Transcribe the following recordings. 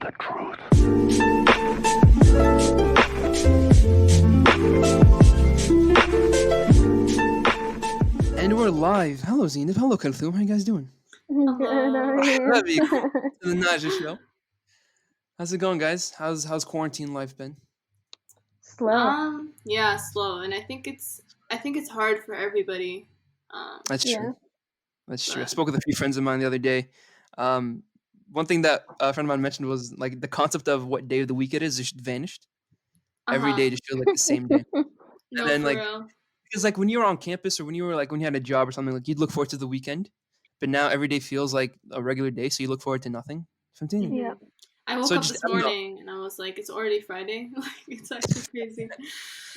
the truth. And we're live. Hello, Zineb. Hello, Kelthoum. How you guys doing? Good, how are مرحبا you? بيكم to the Naja show. How's it going, guys? How's quarantine life been? Slow. Yeah, slow, and I think it's hard for everybody. That's Yeah. true. That's true. I But spoke with a few friends of mine the other day. One thing that a friend of mine mentioned was like the concept of what day of the week it is just vanished. Every day just feels like the same day. And no, then for like real. because like when you were on campus or when you were like when you had a job or something, like you'd look forward to the weekend. But now every day feels like a regular day, so you look forward to nothing. Something. Yeah. I woke So up just this I don't know. morning and I was like, it's already Friday. Like, it's actually crazy.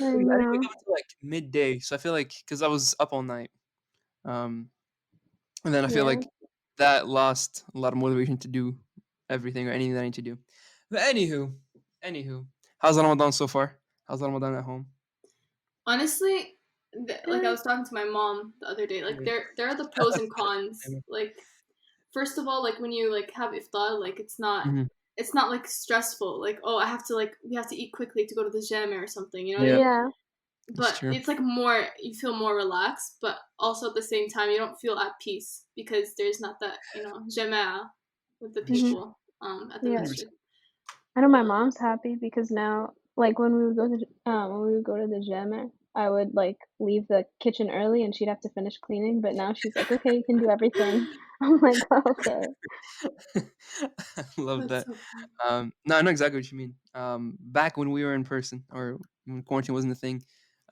I I didn't wake know. up until like midday, so I feel like because I was up all night, and then I feel Yeah. like that lost a lot of motivation to do everything or anything that I need to do. But anywho, how's Ramadan so far? How's Ramadan at home? Honestly, like I Good. was talking to my mom the other day. Like Yeah. there are the pros and cons. Like first of all, like when you like have iftar, like it's not Mhm. like stressful. Like oh, I have to like we have to eat quickly to go to the gym or something. You know what I Yeah, mean? Yeah. that's But true. it's like more you feel more relaxed, but also at the same time you don't feel at peace because there's not that jama'a with the hmm people at the Yeah. 100%. masjid. I know my But mom's happy because now, like when we would go to the gym, I would like leave the kitchen early and she'd have to finish cleaning. But now she's like, okay, you can do everything. I'm like, okay. I love that's that. so funny. No, I know exactly what you mean. Back when we were in person or when quarantine wasn't a thing,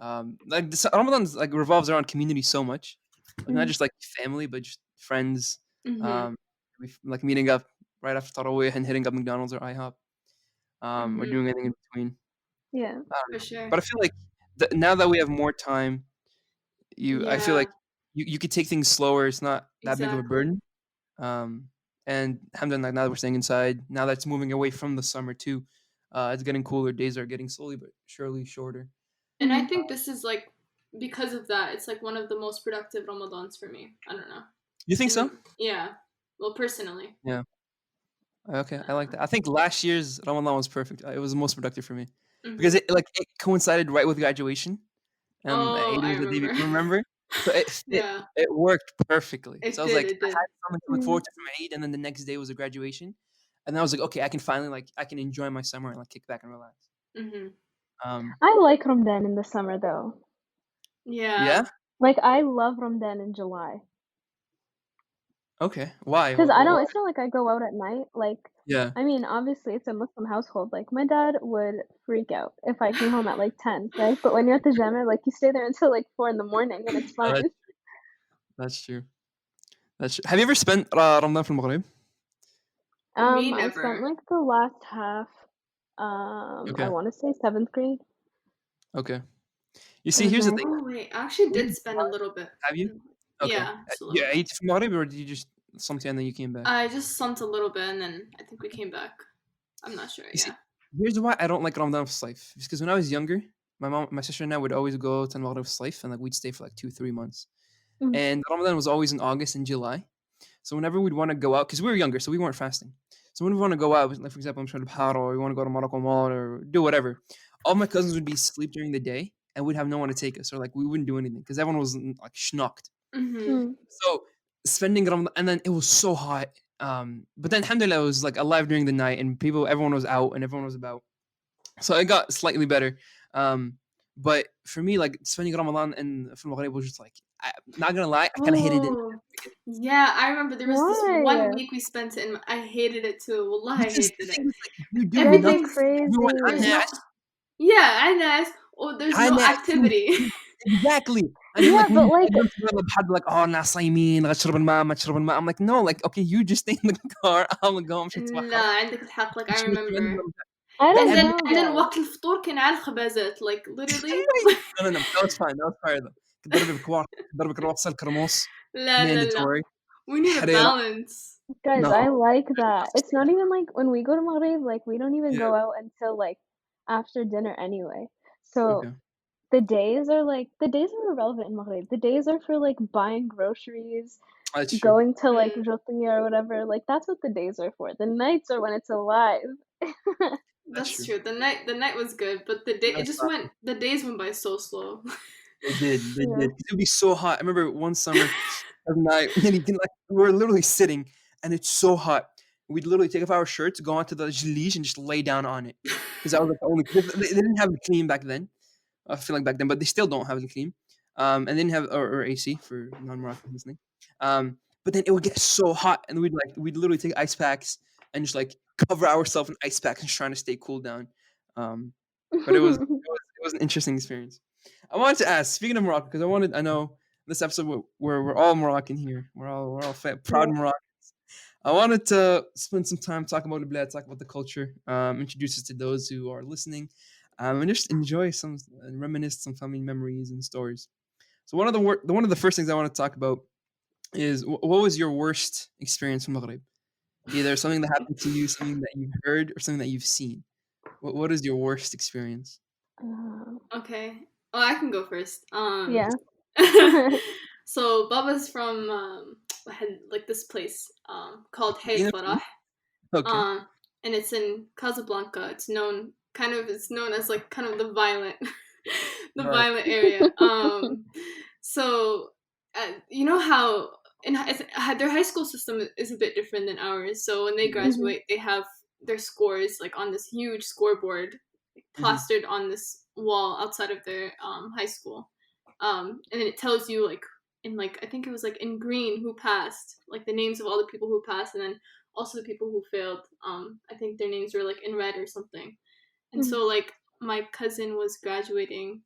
like Ramadan like revolves around community so much, like not Mm. just like family, but just friends. Mhm. Um, like meeting up right after Tarawih and hitting up McDonald's or IHOP, or Mhm. doing anything in between. Yeah. I don't For know, sure. but I feel like now that we have more time, I feel Yeah. like you could take things slower. It's not that big of a Exactly. burden. Um, and alhamdulillah, now that we're staying inside, now that's moving away from the summer too, it's getting cooler. Days are getting slowly but surely shorter. And I hmm think this is like because of that, it's like one of the most productive Ramadans for me. I don't know. You think so? And yeah. Well, personally. Yeah. Okay, I like Uh, that. I think last year's Ramadan was perfect. It was the most productive for me because mhm. it coincided right with graduation. Oh, Eid I was the day remember. before, remember? So it fit. Yeah. It worked perfectly. So It I was did. like, It I did. had something to look mm forward to from Eid, and then the next day was a graduation, and then I was like, okay, I can finally I can enjoy my summer and like kick back and relax. Mhm. Um, I like Ramadan in the summer though. Yeah. yeah. Like I love Ramadan in July. Okay. Why? Because I Why? don't it's not like I go out at night, like Yeah. I mean, obviously, it's a Muslim household, like, my dad would freak out if I came home at, like, 10, right? But when you're at the Jannah, like, you stay there until, like, 4 in the morning, and it's No, fine. that's true. That's true. Have you ever spent Ramadan from Maghrib? Me I spent, never. like, the last half, I Okay. wanna say 7th grade. Okay. You see, here's the Mhm. thing. Oh wait, I actually did Reason spend a why- little bit. Have you? Okay. Yeah, just a You little bit. ate from Maghrib, or did you just something and then you came back? I just slumped a little bit and then I think we came back. I'm not sure. You see, Yeah. here's why I don't like Ramadan for Saif. Because when I was younger, my sister and I would always go to Maghrib Saif, and like we'd stay for like 2-3 months. Mhm. And Ramadan was always in August and July. So whenever we'd want to go out, because we were younger, so we weren't fasting. So when we want to go out, like for example, I'm trying to Bahar, or we want to go to Morocco Mall or do whatever, all my cousins would be asleep during the day, and we'd have no one to take us, or like we wouldn't do anything because everyone was like schnocked. Mhm. Mm. So spending Ramadan, and then it was so hot. But then alhamdulillah, it was like alive during the night, and everyone was out, and everyone was about. So it got slightly better. But for me, like spending Ramadan and from Maghrib was just like, not gonna lie, I kind of hated it. Oh, yeah. I remember there was this one Why? week we spent it, and I hated it too. Wallah, I Because the hated it. thing is, like, you do You guys are nothing. Everything's Everyone, I'm there's crazy. no Nas, yeah, and there's no أنا activity. exactly. And then Yeah, like when but, you like them together, بحد like oh ناس صايمين غتشرب الماء ما تشرب الماء. I'm like no, like okay, you just stay in the car. I'm gonna go امشي اتسحر. لا عندك الحق. Like I مش مستني remember. I the don't every know, And then guys. وقت الفطور كان على الخبازات. Like literally. no, that was fine, that was fine though. كنت ضربي بكوار كنت ضربي كرواسة الكرموس لا لا لا. mandatory. We need a حريرة balance. Guys, no. I like that. It's not even like when we go to Maghrib, like, we don't even Yeah. go out until, like, after dinner anyway. So Okay. the days are irrelevant in Maghrib. The days are for, like, buying groceries, That's true. going to, like, Mm. Jotnia or whatever, like, that's what the days are for. The nights are when it's alive. That's That's true. true. The night was good, but the day it That's just went. The days went by so slow. They did, they Yeah. did. 'Cause it would be so hot. I remember one summer at night, and you can, like, we were literally sitting, and it's so hot. We'd literally take off our shirts, go onto the jalij, and just lay down on it. Because that was, like, the only they didn't have the clean back then. I feel like back then, but they still don't have the clean. And they didn't have or AC for non-Moroccans listening. But then it would get so hot, and we'd literally take ice packs and just, like, cover ourselves in ice packs and trying to stay cool down. Um, but it was an interesting experience. I wanted to ask, speaking of Morocco, because I know this episode where we're all Moroccan here. We're all proud Yeah. Moroccans. I wanted to spend some time talking about the bled, talk about the culture, introduce us to those who are listening, and just enjoy some and reminisce some family memories and stories. So one of the first things I want to talk about is what was your worst experience from Maghreb? Either something that happened to you, something that you've heard, or something that you've seen. What is your worst experience? Okay. Well, I can go first. Yeah. So Baba's from had like this place called Hey You know, Farah. okay. Um, and it's in Casablanca. It's known as like kind of the violent the Right. violent area. So you know how their high school system is a bit different than ours. So when they Yeah. Mhm. graduate, they have their scores like on this huge scoreboard Hmm. plastered on this wall outside of their high school. And then it tells you like in like I think it was like in green who passed, like the names of all the people who passed, and then also the people who failed. I think their names were like in red or something. And Mhm. so like my cousin was graduating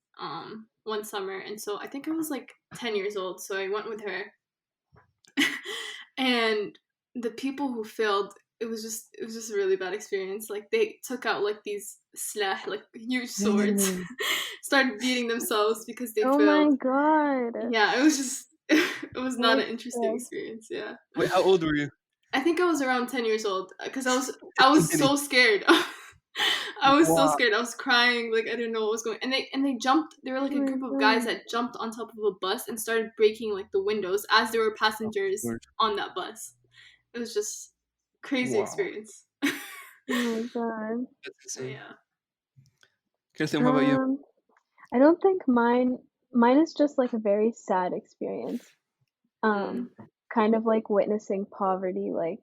one summer, and so I think I was like 10 years old, so I went with her. And the people who failed, it was just a really bad experience. Like they took out like these slah, like huge swords, Dang. started beating themselves because they Oh failed. my god. Yeah, it was just it was not What an interesting the? experience. Yeah, Wait, how old were you? I think I was around 10 years old because I was Dang. so scared. I was so Wow. scared. I was crying. Like I didn't know what was going. And they jumped. They were Oh like a my group of guys god. that jumped on top of a bus and started breaking like the windows as there were Oh, passengers Lord. on that bus. It was just crazy Wow. experience. Oh my god. That's So insane. yeah. Kelthoum, how about you? Um, I don't think mine is just like a very sad experience. Mm. Um, kind of like witnessing poverty like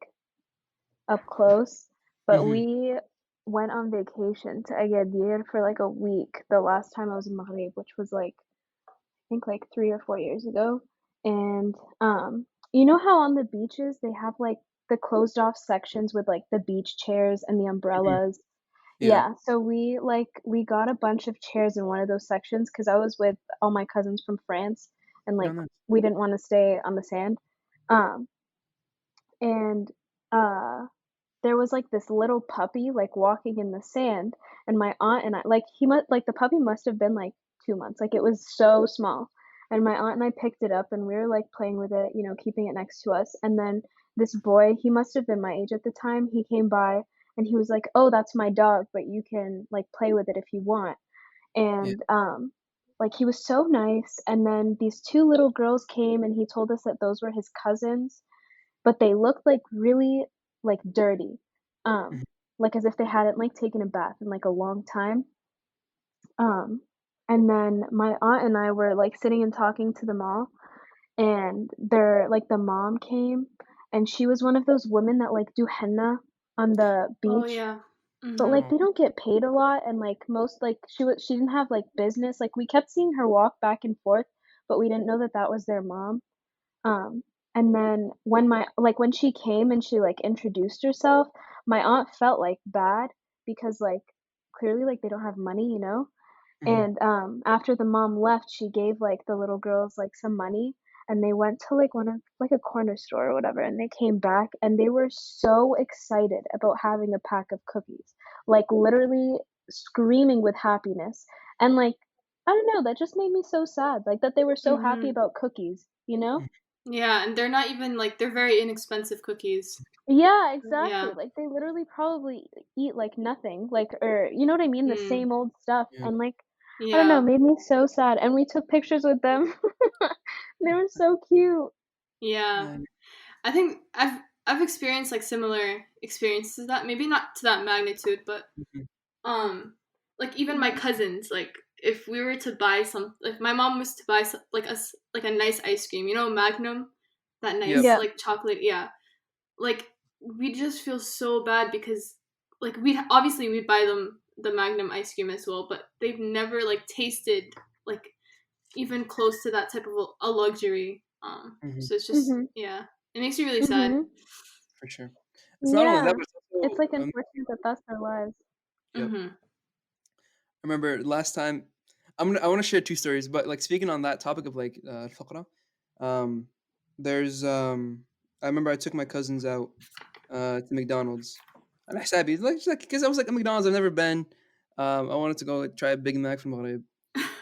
up close. But Hmm. we went on vacation to Agadir for like a week the last time I was in Maghreb, which was like I think like 3 or 4 years ago. And you know how on the beaches they have like the closed off sections with like the beach chairs and the Hmm. umbrellas. Yeah. Yeah, so we got a bunch of chairs in one of those sections because I was with all my cousins from France and No, like no. we didn't want to stay on the sand. Um, and uh there was like this little puppy like walking in the sand, and my aunt and I like the puppy must have been like 2 months, like it was so small, and my aunt and I picked it up and we were like playing with it, keeping it next to us, and then this boy, he must have been my age at the time, he came by and he was like, oh, that's my dog, but you can like play with it if you want. Yeah. And like he was so nice, and then these two little girls came and he told us that those were his cousins, but they looked, like, really, like, dirty, um, Mhm. like, as if they hadn't, like, taken a bath in, like, a long time, um, and then my aunt and I were, like, sitting and talking to them all, and the mom came, and she was one of those women that, like, do henna on the Oh beach, yeah. but, Mhm. like, Oh. they don't get paid a lot, and, like, most like, she didn't have, like, business, like, we kept seeing her walk back and forth, but we didn't know that that was their mom. Um, and then when she came and she, like, introduced herself, my aunt felt, like, bad because, like, clearly, like, they don't have money, you know? Mhm. And, after the mom left, she gave, like, the little girls, like, some money, and they went to, like, one of like, a corner store or whatever, and they came back, and they were so excited about having a pack of cookies, like, literally screaming with happiness, and, like, I don't know, that just made me so sad, like, that they were so happy Mhm. about cookies, you know? Mhm. Yeah, and they're not even like they're very inexpensive cookies. Yeah, exactly, Yeah. like, they literally probably eat, like, nothing, like or you know what I mean? The Mm. same old stuff, Yeah. and, like, I don't know, Yeah. made me so sad, and we took pictures with them. They were so cute. Yeah. Yeah. I think I've experienced like similar experiences to that. Maybe not to that magnitude, but Mhm. like even my cousins, like if we were to buy some, if my mom was to buy some, like like a nice ice cream, you know, Magnum, that Yep. nice Yeah. like chocolate, yeah. Like we just feel so bad because like we obviously we buy them the Magnum ice cream as well, but they've never like tasted like even close to that type of a luxury. Hmm. So it's just Mhm. yeah, it makes me really sad. Mhm. For sure. It's not only that, Yeah. but it's It's also like unfortunate that that's their lives. yep. Mhm. I remember last time. I want to share two stories, but like speaking on that topic of like الفقرة, um, there's I remember I took my cousins out to McDonald's. And I said, like, because I was like, at McDonald's, I've never been. I wanted to go try a Big Mac from Maghrib.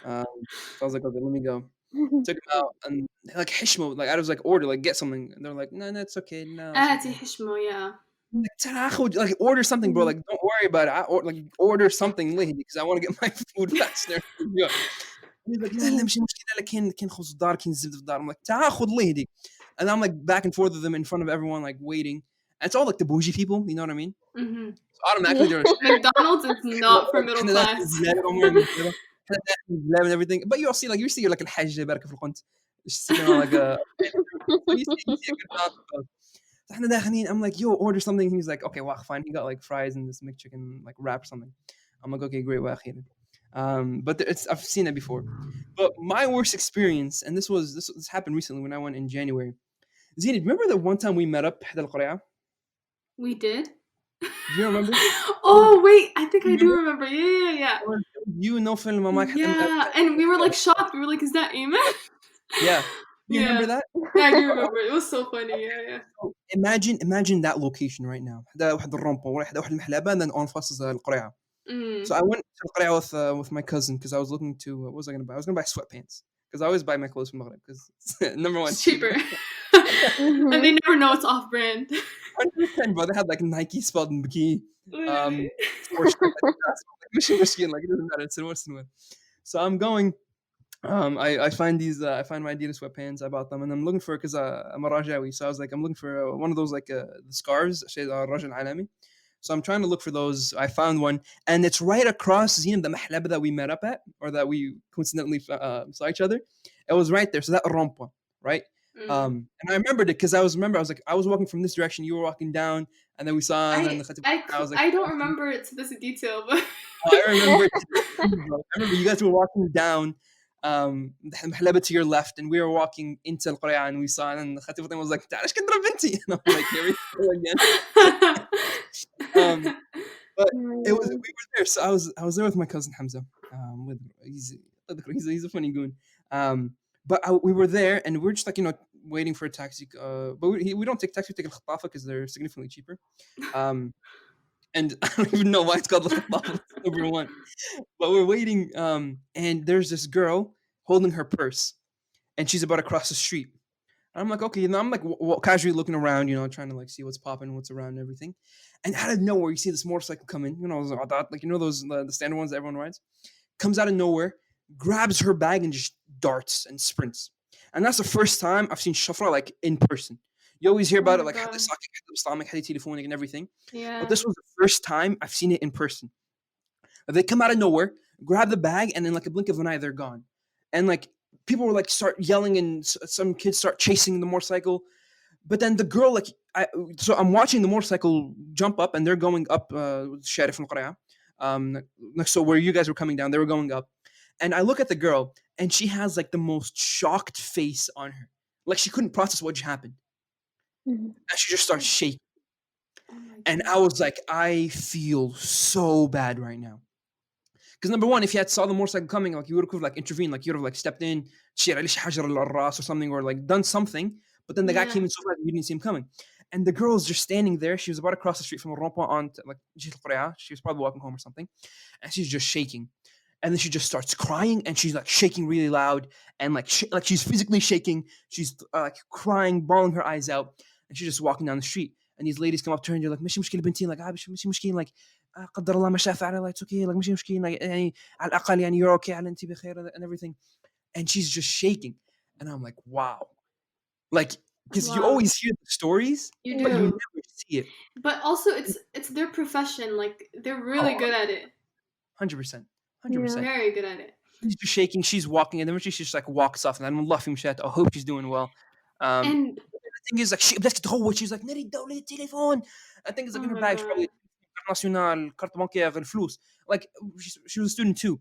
Um, so I was like, okay, let me go. Took them out and they're like Hishmo, like I was like order, like get something. And they're like, no, no, it's okay, no, it's Ah, okay. hishmo, yeah. Like, "Tarakhud," like order something, bro. Mhm. Like don't worry about it. Like order something because I want to get my food faster. Yeah. And he's like, لا لا Mhm. مش مشكلة كاين خبز الدار كاين زبدة في الدار. I'm like, تعال خذ الله يهديك. And I'm like back and forth with them in front of everyone, like waiting. And it's all like the bougie people, you know what I mean? Mhm. So automatically Yeah. they're McDonald's is not for middle احنا داخل class. البلاد عموما بالكذا. احنا داخل البلاد and everything. But you see like الحاج بارك في القنت. Just sitting on like a so you see a good amount of احنا داخلين. I'm like, yo, order something. He's like, okay, well, fine. He got like fries and this McChicken like wrap or something. I'm like, okay, great. Well, but it's I've seen it before. But my worst experience, and this happened recently when I went in January. Zineb, remember the one time we met up at Al Qaria? We did? Do you remember? Oh, wait, I think I do Remember? remember. Yeah. You know film Yeah, and we were like shocked. We were like, "Is that Aiman?" yeah. You remember Yeah. that? Yeah, I do remember. It was so funny. Yeah, yeah. So imagine that location right now. ده واحد الرompo واحد المحلبة and then on فاصل القريعة. So Mm. I went to القريعة with my cousin because I was looking to what was I gonna buy? I was gonna buy sweatpants because I always buy my clothes from Maghreb because number one It's it's cheaper. cheaper. And Mhm. they never know it's off brand. 100%, bro. They had like Nike spelled in bikini. Literally. For sure. Like, Michigan, like it doesn't matter. It's in Western. So I'm going. I find I find my Adidas sweatpants. I bought them, and I'm looking for because I'm a Rajawi, so I was like, I'm looking for one of those like the scarves, say Rajal Alami. So I'm trying to look for those. I found one, and it's right across the mahlaba that we met up at, or that we coincidentally saw each other. It was right there. So that rompa, right? Mm. And I remembered it because I was like, I was walking from this direction, you were walking down, and then we saw, and then I was like, I don't remember it to this detail, but I remember, I remember you guys were walking down المحلبة to your left, and we were walking into القرية, and we saw, and Khatib Fatima was like, تعال ايش كنت بنتي? And I'm like, here we go again. Um, but Oh my it was god. we were there, so I was there with my cousin Hamza. With he's a funny goon. But we were there, and we are just like waiting for a taxi. But we don't take taxi, we take al because they're significantly cheaper. Um, and I don't even know why it's called al number one. But we're waiting, and there's this girl holding her purse, and she's about to cross the street. And I'm like, okay, and I'm like casually looking around, trying to like see what's popping, what's around, and everything. And out of nowhere, you see this motorcycle coming, like those the standard ones that everyone rides. Comes out of nowhere, grabs her bag, and just darts and sprints. And that's the first time I've seen Shafra like in person. You always hear oh about it my like god. telephonic and everything, but Yeah. this was the first time I've seen it in person. They come out of nowhere, grab the bag, and in like a blink of an eye, they're gone. And like people were like start yelling, and some kids start chasing the motorcycle. But then the girl, like, so I'm watching the motorcycle jump up, and they're going up Sharif al Qur'a. So where you guys were coming down, they were going up. And I look at the girl, and she has like the most shocked face on her. Like she couldn't process what just happened. Mhm. And she just starts Oh, shaking. oh my And god. I was like, I feel so bad right now. Because number one, if you had saw the motorcycle coming, like you would have like intervened, like you would have like stepped in, or something, or like done something. But then the guy came Yeah. in so fast, you didn't see him coming. And the girl's just standing there. She was about to cross the street from a rompa on to, like she was probably walking home or something, and she's just shaking. And then she just starts crying, and she's like shaking really loud, and like like she's physically shaking. She's like crying, bawling her eyes out, and she's just walking down the street. And these ladies come up to her and they're like, "مش مشكلة بنتين, like مش مشكلة, like قدر الله ما شاء فعل, like it's okay, like مش مشكلة, like يعني على الأقل يعني you're okay, على أنت بخير and everything." And she's just shaking, and I'm like, wow, like because you Wow. always hear the stories, You but you Yeah. do. never see it. But also it's their profession. Like they're really Oh, good at it. 100%. Yeah. 100%. Very good at it. She's just shaking, she's walking, and then when she just like walks off, and I'm laughing shit. I hope she's doing well. And The thing is, like, she بدك تتهوى, she's like, نريد دولة التليفون. I think it's oh like in her my bag, god. probably international, كارت بنكية غير فلوس. Like, she was a student too.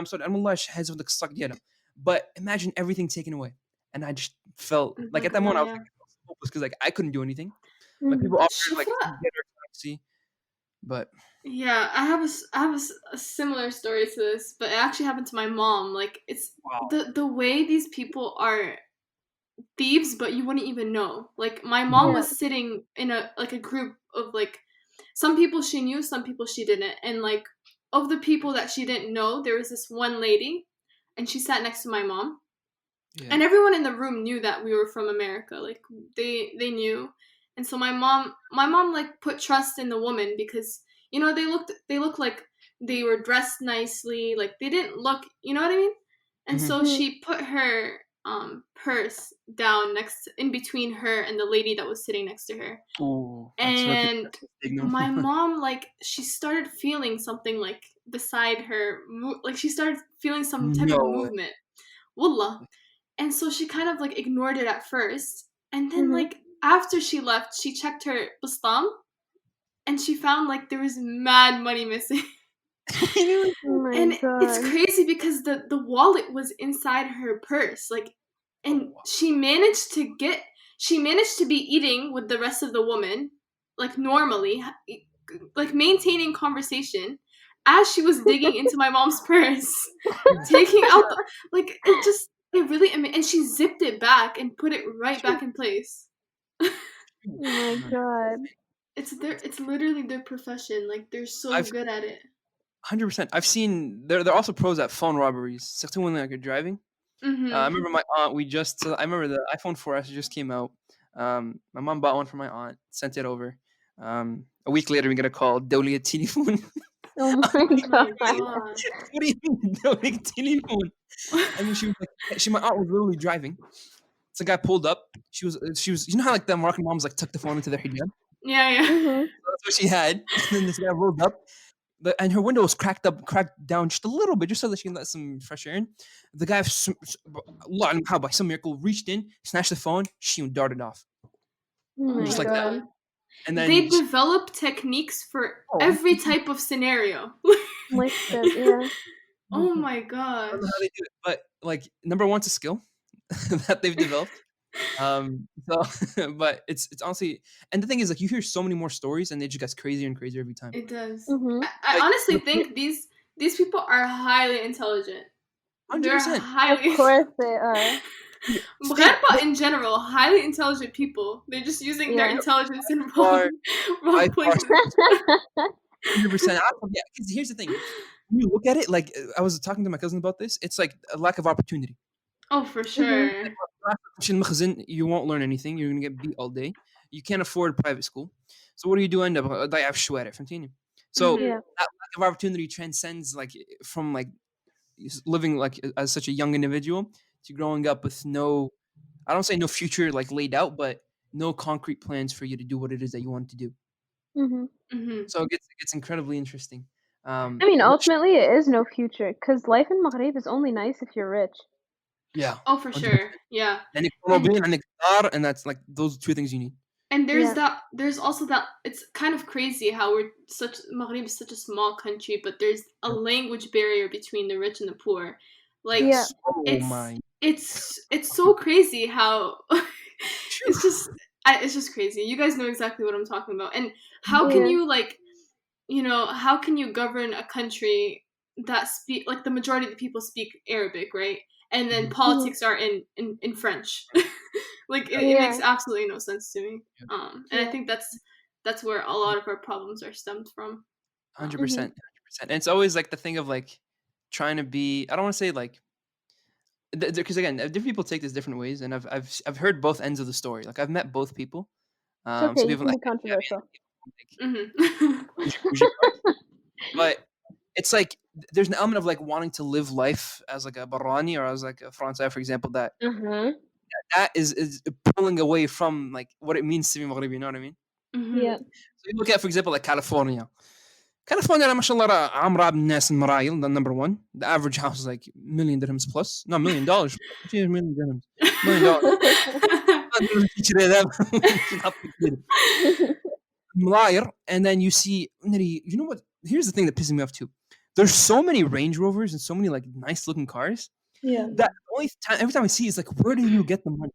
So أنا والله حاسس بدك الصق ديالها. But imagine everything taken away, and I just felt like at that moment I was Yeah. like hopeless because like I couldn't do anything. Like Mhm. people offered like Shufra, get her taxi, but yeah, I have a similar story to this, but it actually happened to my mom. Like it's wow, the way these people are thieves, but you wouldn't even know. Like my mom Yeah. was sitting in a group of like some people she knew, some people she didn't, and like of the people that she didn't know, there was this one lady, and she sat next to my mom, yeah. and everyone in the room knew that we were from America. Like they knew, and so my mom like put trust in the woman because they looked like they were dressed nicely. Like they didn't look, you know what I mean? And so Mhm. she put her purse down in between her and the lady that was sitting next to her. Ooh, that's rookie And signal. my mom, like, she started feeling something like beside her, like she started feeling some type of No way. movement. Wallah. And so she kind of like ignored it at first. And then Mhm. like after she left, she checked her bustam and she found like there was mad money missing. Oh my And it's god. crazy because the wallet was inside her purse. Like Oh, and wow. she managed to be eating with the rest of the woman, like normally, like maintaining conversation as she was digging into my mom's purse, taking out like it really and she zipped it back and put it right back in place. Oh my god. It's literally their profession. Like they're so I've good at it. 100%. I've seen they're also pros at phone robberies. Surtout when like you're driving. I Mhm. remember my aunt. I remember the iPhone 4S just came out. My mom bought one for my aunt, sent it over. A week later, we get a call. دولة التليفون. Oh my Oh my god. god. What do you mean دولة التليفون? And then she was like, my aunt was literally driving. So the guy pulled up. She was. You know how like the Moroccan moms like tuck the phone into their hijab. Yeah, yeah. Mhm. That's what she had. And then this guy rolled up. And her window was cracked down just a little bit, just so that she can let some fresh air in. The guy, Allah alam how, by some miracle, reached in, snatched the phone, she darted off, Oh Oh my just my like that. god. god. And They then, develop techniques for oh, every type of scenario. Like that, yeah. Oh my I don't know gosh. how they do it, but like number one's a skill that they've developed. So, but it's honestly, and the thing is, like, you hear so many more stories, and it just gets crazier and crazier every time. It does. Mhm. I Like, honestly think these people are highly intelligent. hundred They're percent. Of highly course they are. Mugharba in general, highly intelligent people. They're just using their Yeah. intelligence in By wrong far, places. 100%. Yeah, because here's the thing: when you look at it, like I was talking to my cousin about this, it's like a lack of opportunity. Oh, for Mhm. sure. You won't learn anything. You're gonna get beat all day. You can't afford private school. So what do? End up ضايع في الشوارع, فهمتيني? So Mhm. Yeah. that lack of opportunity transcends like from like living like as such a young individual to growing up with no, I don't say no future like laid out, but no concrete plans for you to do what it is that you want to do. Mhm. Mhm. So it gets incredibly interesting. I mean, Which ultimately, it is no future because life in Maghrib is only nice if you're rich. yeah, Oh, for 100%. sure. Yeah. And And and that's like those two things you need. Yeah. there's also that it's kind of crazy how Maghrib is such a small country, but there's a language barrier between the rich and the poor. Like Yeah. Oh my. it's so crazy how Phew. it's just crazy. You guys know exactly what I'm talking about. And how can Yeah. you like how can you govern a country that speak like the majority of the people speak Arabic, right? And then Mhm. Mhm. politics are in French. Like it Yeah. makes absolutely no sense to me. Yeah. And I Yeah. think that's where a lot of our problems are stemmed from. Hundred Mhm. percent, 100%. And it's always like the thing of like trying to be. I don't want to say like because again, different people take this different ways, and I've heard both ends of the story. Like I've met both people. It's okay. So You people can like be controversial. Hmm. bougie parts, but it's like there's an element of like wanting to live life as like a Barani or as like a Francais, for example, that Uh-huh. that is pulling away from like what it means to be Maghribi. You know what I mean? Yeah. So you look at, for example, like California. California, mashallah, عمرها بالناس المرايل, the number one. The average house is like million dirhams plus. No, $1 million. Million dirhams. $1 million. Mlayer, and then you see, you know what? Here's the thing that pisses me off too. There's so many Range Rovers and so many like nice looking cars Yeah. that every time I see, it's like, where do you get the money?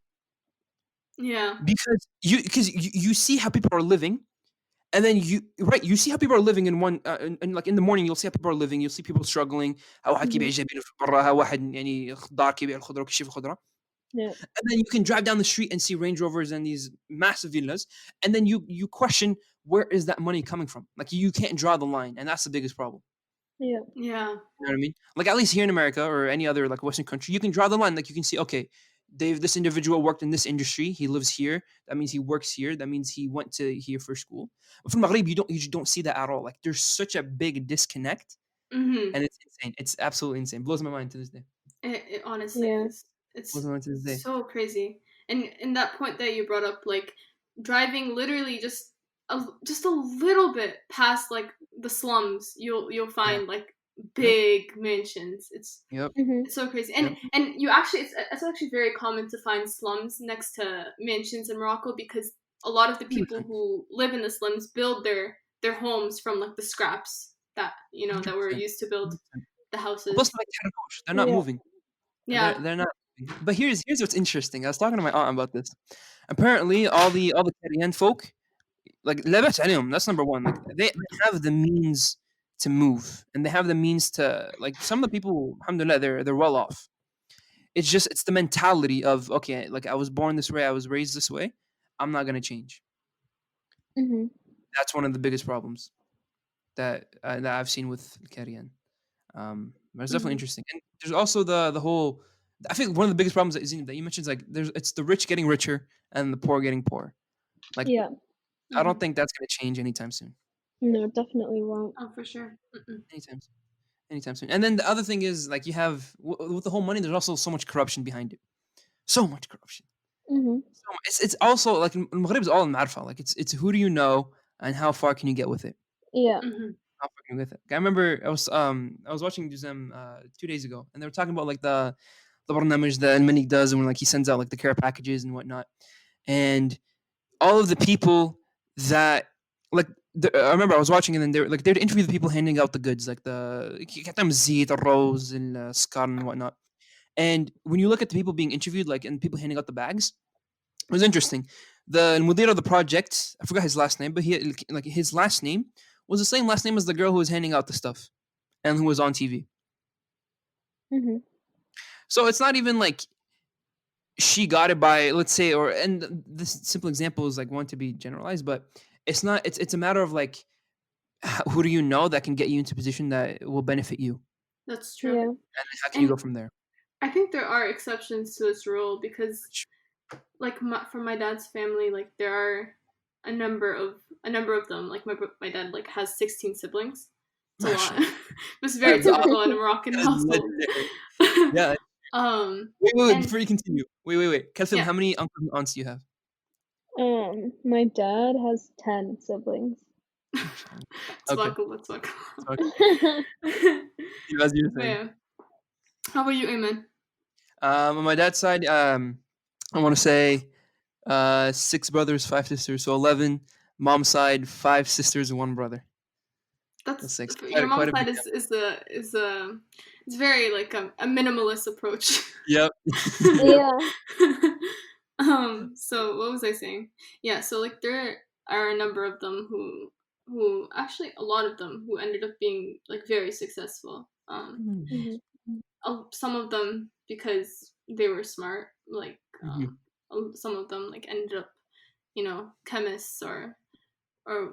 Yeah. Because you see how people are living, and then you see how people are living in one and like in the morning you'll see how people are living, you'll see people struggling. واحد كيبيع جبنة في برا، واحد يعني خضار كيبيع الخضرة وكيشوف الخضرة. Yeah. And then you can drive down the street and see Range Rovers and these massive villas, and then you question, where is that money coming from? Like you can't draw the line, and that's the biggest problem. Yeah. Yeah. You know what I mean? Like at least here in America or any other like Western country, you can draw the line. Like you can see, okay, this individual worked in this industry. He lives here. That means he works here. That means he went to here for school. But from Maghrib, you just don't see that at all. Like there's such a big disconnect, Mm-hmm. and it's insane. It's absolutely insane. Blows my mind to this day. It honestly Yeah. is. It's Blows my mind to this day. so crazy. And in that point that you brought up, like driving literally just a little bit past like the slums, you'll find like big mansions. Yep. Mhm. It's so crazy. Yep. And you actually it's actually very common to find slums next to mansions in Morocco, because a lot of the people who live in the slums build their homes from like the scraps that that were 100%. used to build the houses. Plus, like, they're not Yeah. moving. Yeah. They're not. But here's what's interesting. I was talking to my aunt about this. Apparently, all the Karian folk, like لاباس عليهم, that's number one. Like they have the means to move, and they have the means to, like, some of the people, alhamdulillah, they're well off. It's the mentality of, okay, like I was born this way, I was raised this way, I'm not gonna change. Mhm. That's one of the biggest problems that I've seen with Karian. But it's definitely Mhm. interesting. And there's also the whole. I think one of the biggest problems that you mentioned is like it's the rich getting richer and the poor getting poorer. Like Yeah. I don't Mhm. think that's gonna change anytime soon. No, definitely won't. Oh, for sure. Mm-mm. Anytime soon. And then the other thing is, like, you have with the whole money, there's also so much corruption behind it. So much corruption. Mhm. So it's also like Maghrib is all in Marfa. Like it's who do you know and how far can you get with it? Yeah. Mhm. How far can you with it? I remember I was watching Zineb 2 days ago, and they were talking about like the barnamij that Al-Manik does, and when like he sends out like the care packages and whatnot, and all of the people that like I remember I was watching, and then they'd interview the people handing out the goods, like the zit, the rose, and scar and whatnot. And when you look at the people being interviewed, like, and people handing out the bags, it was interesting. The mudir of the project, I forgot his last name, but like his last name was the same last name as the girl who was handing out the stuff and who was on TV. Mhm. So it's not even like she got it by, let's say, or, and this simple example is like one to be generalized, but it's not. It's a matter of like, who do you know that can get you into a position that will benefit you, That's true. Yeah. and how can you go And from there? I think there are exceptions to this rule, because like from my dad's family, like there are a number of them. Like my dad like has 16 siblings. It's a lot. Mashallah. It's very That's typical in a Moroccan That is household. legendary. Yeah. Wait. And Before you continue, wait. Kelthoum, yeah, how many uncles and aunts do you have? My dad has 10 siblings. Mashallah. it's Okay. buckle. It's buckle. You guys, you were But saying. yeah. How about you, Aiman? On my dad's side, I want to say 6 brothers, 5 sisters, so 11. Mom's side, 5 sisters and 1 brother. That's 6. Your Quite mom's a big side is very like a minimalist approach. Yep. Yeah. So what was I saying? Yeah, so like there are a number of them who actually a lot of them who ended up being like very successful. Mhm. Some of them because they were smart, like Mhm. some of them like ended up, chemists or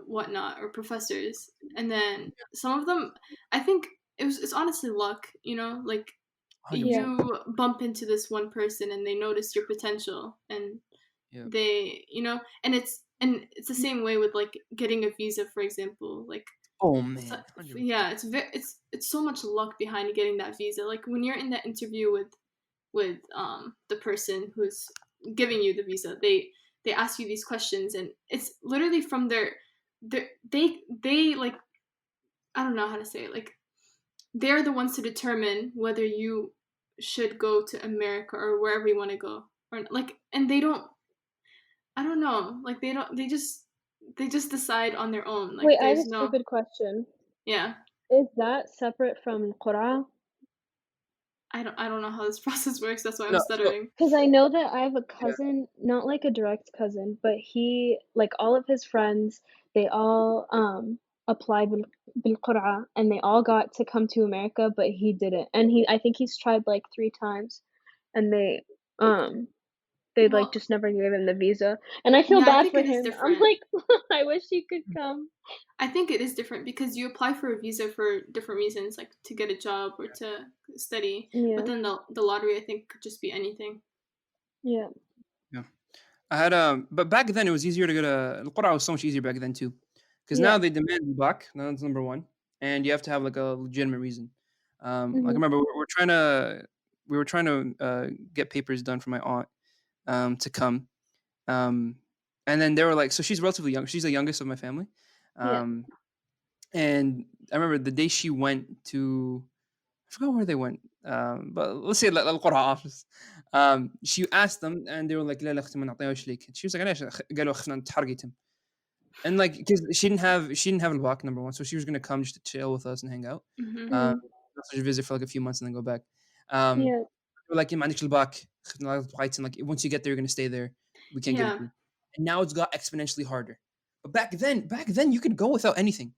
whatnot, or professors, and then some of them, I think it's honestly luck, like 100%. you bump into this one person and they notice your potential, and Yeah. they, and it's the same way with like getting a visa, for example, like Oh man. so, 100%. yeah, it's so much luck behind getting that visa. Like when you're in that interview with the person who's giving you the visa. They ask you these questions, and it's literally from they like, I don't know how to say it. Like, they're the ones to determine whether you should go to America or wherever you want to go, or like, and they don't. I don't know. Like, they don't. They just decide on their own. Like, Wait, I have a there's no. stupid question. Yeah. Is that separate from Qur'an? I don't know how this process works. That's why I'm No, so stuttering. Because I know that I have a yeah, cousin, not like a direct cousin, but he like all of his friends, they all applied bil Qur'an and they all got to come to America, but he didn't. And I think he's tried like 3 times and um they like Well, just never gave him the visa. And I feel yeah, I bad think for it is him. I'm different. like I wish he could come. I think it is different because you apply for a visa for different reasons, like to get a job or to study. But Yeah. then the lottery, I think, could just be anything. Yeah. yeah. I had but back then it was easier to get a Al-Qur'an was so much easier back then too, because now Yeah. they demand you back. That's number one, and you have to have like a legitimate reason. Like I Mhm. remember we were trying to get papers done for my aunt to come, um, and then they were like, so she's relatively young. She's the youngest of my family, Yeah. um, and I remember the day she went to I forgot where they went. But let's say القرعة office. She asked them and they were like لا لا اختي ما نعطيهاش ليك. She was like علاش قالوا خفنا نتحرق يتم. And like because she didn't have a block number one, so she was gonna come just to chill with us and hang out. Hmm. Um, Mhm. also visit for like a few months and then go back. Um, Yeah. they were like ما عندكش الباك like once you get there you're gonna stay there. We can't give it Yeah. to you. And now it's got exponentially harder. But back then you could go without anything.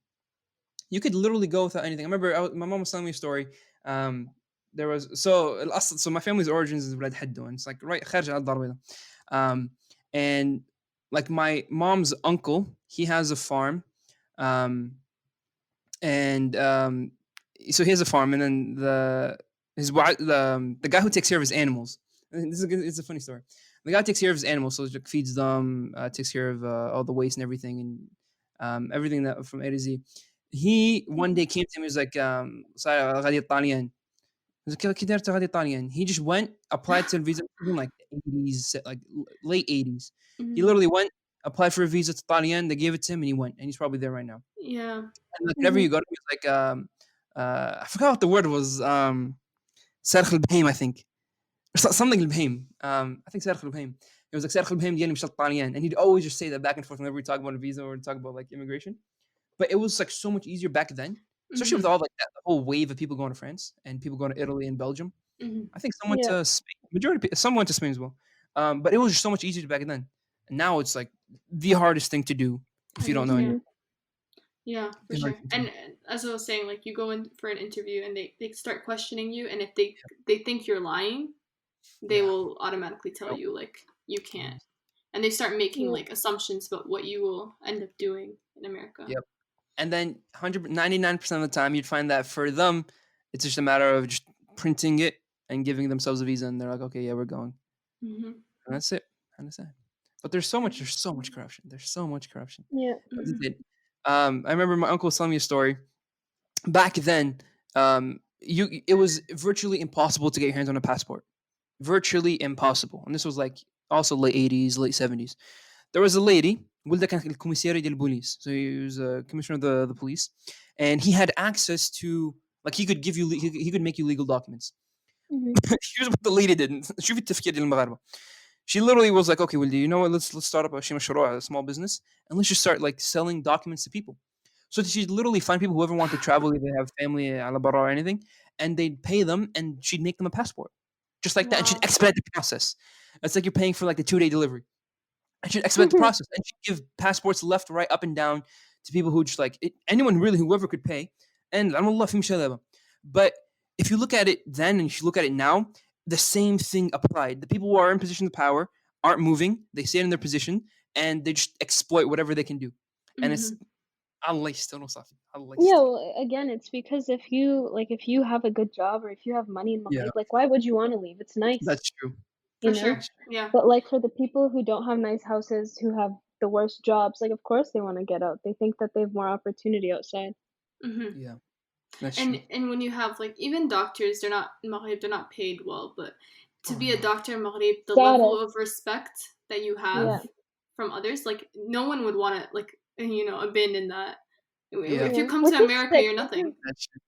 You could literally go without anything. I remember my mom was telling me a story. Um, there was so my family's origins is Red Haddon. It's like right خارج على الدار البيضاء. And like my mom's uncle, he has a farm. Um, and so he has a farm, and then his wife, the guy who takes care of his animals. And it's a funny story. The guy takes care of his animals, so he like, feeds them, takes care of all the waste and everything, and everything that from A to Z. He one day came to him. He was like, "صاير غادي إيطاليان." I was like, "كي داير غادي إيطاليان?" He just went, applied to a visa in like 80s, like late 80s. He Hmm. literally went, applied for a visa to Italian. They gave it to him, and he went, and he's probably there right now. Yeah. And like whenever Mhm. you go to, it's like I forgot what the word was. سارخ البهيم, I think. Something البهيم. I think سارخ البهيم. It was like سارخ البهيم ديالي مش الطاليان, and he'd always just say that back and forth whenever we talk about a visa or talk about like immigration. But it was like so much easier back then, especially with Hmm. all like that the whole wave of people going to France and people going to Italy and Belgium. Hmm. I think some went Yeah. to Spain. Some went to Spain as well. But it was just so much easier back then. And now it's like the hardest thing to do if I you don't know Mhm. anything. understand. Yeah, for The sure. hardest thing to And do. as I was saying, like, you go in for an interview and they start questioning you, and if they think you're lying, they Yeah. will automatically tell Yep. you like you can't, and they start making Yeah. like assumptions about what you will end up doing in America. Yep. And then 99% of the time, you'd find that for them, it's just a matter of just printing it and giving themselves a visa, and they're like, okay, yeah, we're going, Hmm. and that's it. And that's it. But there's so much corruption. There's so much corruption. Yeah. That's Hmm. it. I remember my uncle was telling me a story. Back then, it was virtually impossible to get your hands on a passport. Virtually impossible. And this was like also late 80s, late 70s. There was a lady, ولده كان الكوميساري ديال البوليس. So he was a commissioner of the police, and he had access to like he could give you he could make you legal documents. Mhm. Here's what the lady did. شوفي التفكير ديال المغاربة. She literally was like, okay, well, do you know what? Let's start up a small business, and let's just start like selling documents to people. So she'd literally find people who ever want to travel, if they have family على برا or anything, and they'd pay them, and she'd make them a passport, just like that, and she'd Wow. expedite the process. It's like you're paying for like the 2-day delivery, and she'd expedite the process, and she'd give passports left, right, up and down to people who just like anyone really, whoever could pay. And Allah fi مشى. But if you look at it then and if you look at it now, the same thing applied. The people who are in position of power aren't moving; they stay in their position, and they just exploit whatever they can do. And it's Hmm. Allah يستر وصافي. Allah Yeah, يستر. well, again, it's because if you have a good job or if you have money in Yeah, Maghrib, like why would you want to leave? It's nice, that's true. you For know? sure. That's true. Yeah. But like for the people who don't have nice houses, who have the worst jobs, like of course they want to get out. They think that they have more opportunity outside. Hmm. Yeah, that's And true. when you have like even doctors, they're not in Maghreb, they're not paid well, but to Oh be a no. doctor in Maghrib, the level of Status. respect that you have Yeah. from others, like no one would want to like abandon that. Yeah, If you Yeah. come to Which is America, sick you're because nothing. that's true.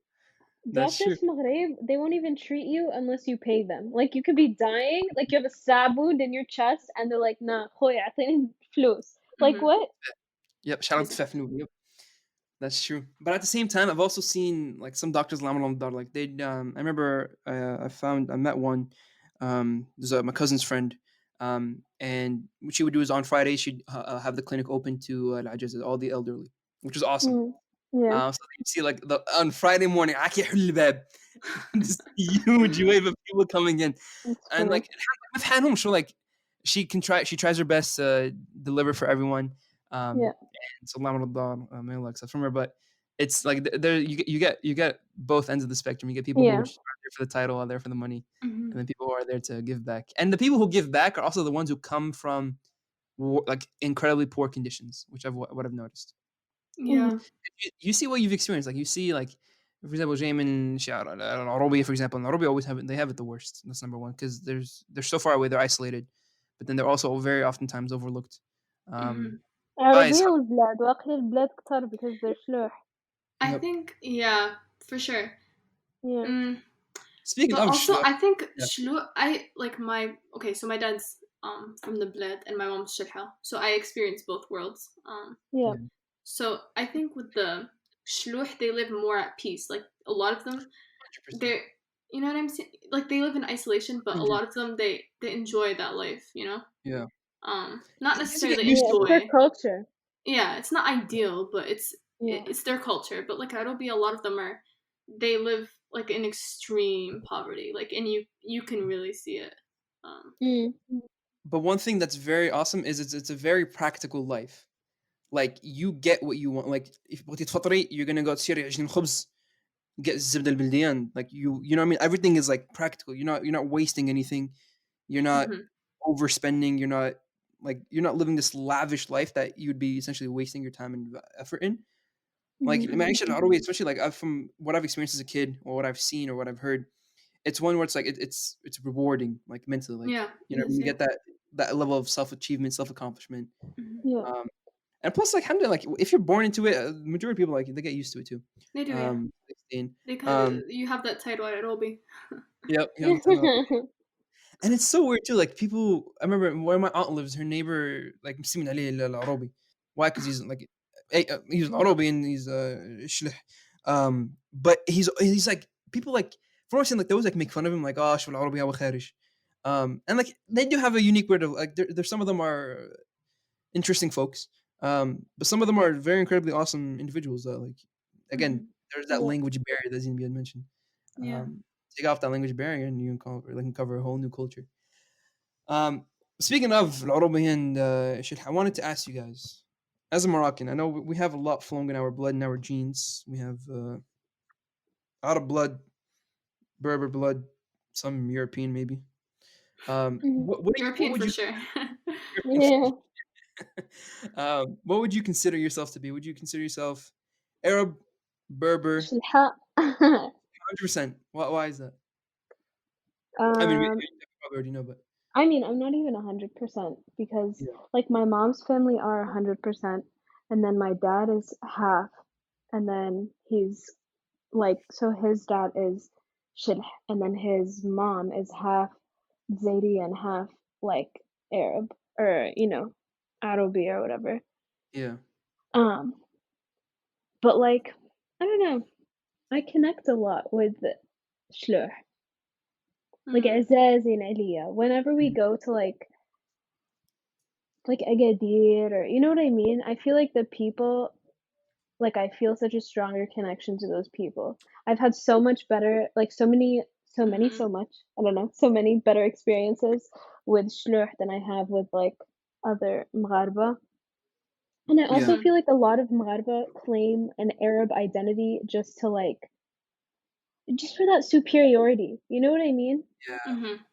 That's doctors true. في المغرب, they won't even treat you unless you pay them. Like you could be dying, like you have a stab wound in your chest, and they're like, nah, خويا اعطيني فلوس. Like Hmm. what? Yep. Shout They out to do. Fefnu. Yep. That's true. But at the same time, I've also seen like some doctors like they I remember I met one there's my cousin's friend and what she would do is on Friday she'd have the clinic open to all the elderly, which is awesome. Mm. Yeah. So you see like on Friday morning I can't this huge wave of people coming in It's and funny. like home so like she tries her best to deliver for everyone Yeah. and Salam Ramadan, may Allah accept from her. But it's like there you get both ends of the spectrum. You get people who Yeah. just are there for the title, are there for the money, Hmm. and then people who are there to give back. And the people who give back are also the ones who come from like incredibly poor conditions, which what I've noticed. Yeah. Mhm. You see what you've experienced. Like you see like. For example, Jamin, Arabi, for example, and Arabi always have it. They have it the worst. That's number one because they're so far away. They're isolated, but then they're also very oftentimes overlooked. Hmm. Guys, عربية والبلاد واكلة البلاد كتر because they're شلوح. I yep. think, yeah, for sure. Yeah. Mm. Speaking But of also, I think yeah. I like so my dad's from the bled and my mom's shilha, so I experienced both worlds. Yeah. Yeah, So I think with the shluh, they live more at peace. Like a lot of them, 100%. they're you know what I'm saying. Like they live in isolation, but a lot of them they enjoy that life. Yeah. Not You just get necessarily used Yeah, to it's it. their enjoy. culture. Yeah, it's not ideal, but Yeah. it's their culture. But like Adobe, a lot of them they live like in extreme poverty. Like and you can really see it. Um, Mm. But one thing that's very awesome is it's a very practical life. Like you get what you want. Like if بغيتي تفطري, you're gonna go تشري عجين خبز, get الزبدة البلديان. Like you know what I mean? Everything is like practical. You're not wasting anything. You're not mhm, overspending. You're not living this lavish life that you'd be essentially wasting your time and effort in. Like Mhm. mhm, المعيشة العربية, especially like from what I've experienced as a kid or what I've seen or what I've heard, it's one where it's like it's rewarding, like mentally, like yeah, it when is. you Yeah. get that level of self achievement, self accomplishment, Mhm. Yeah. um, and plus like alhamdulillah, like if you're born into it, the majority of people like they get used to it too. They do. Yeah. 16. They kind of you have that title at Adobe. Yep, yep. And it's so weird too. Like people, I remember where my aunt lives. Her neighbor, like, مسمين عليه العربي. Why? Because he's like, he's Arabi and he's شلح. But he's like people like for us like they always like make fun of him like oh شو العربي هو خارج. And like they do have a unique word of like there's some of them are interesting folks. But some of them are very incredibly awesome individuals. That like again, Mhm. there's that Yeah. language barrier that Zineb had mentioned. Yeah. Take off that language barrier and you can cover a whole new culture. Um, Speaking of العربي and I wanted to ask you guys, as a Moroccan, I know we have a lot flowing in our blood and our genes. We have Arab blood, Berber blood, some European maybe. Mhm. What European would for you sure. Yeah. what would you consider yourself to be? Would you consider yourself Arab, Berber, شلحاء. 100%? Why is that? I mean, Um, you probably already know, but I mean, I'm not even 100% because yeah, like my mom's family are 100%, and then my dad is half, and then he's like, so his dad is Shilh, and then his mom is half Zaidi and half like Arab or Arabi or whatever. yeah, Um, but like I don't know, I connect a lot with Shluh, like Mhm. Azaz and Aliyah. Whenever we mhm, go to like Agadir or you know what I mean? I feel like the people like I feel such a stronger connection to those people. I've had so much better like so Mhm. much, I don't know, so many better experiences with Shluh than I have with like other Magharba. And I yeah, also Mhm. feel like a lot of Magharba claim an Arab identity just for that superiority. You know what I mean? yeah. Mhm.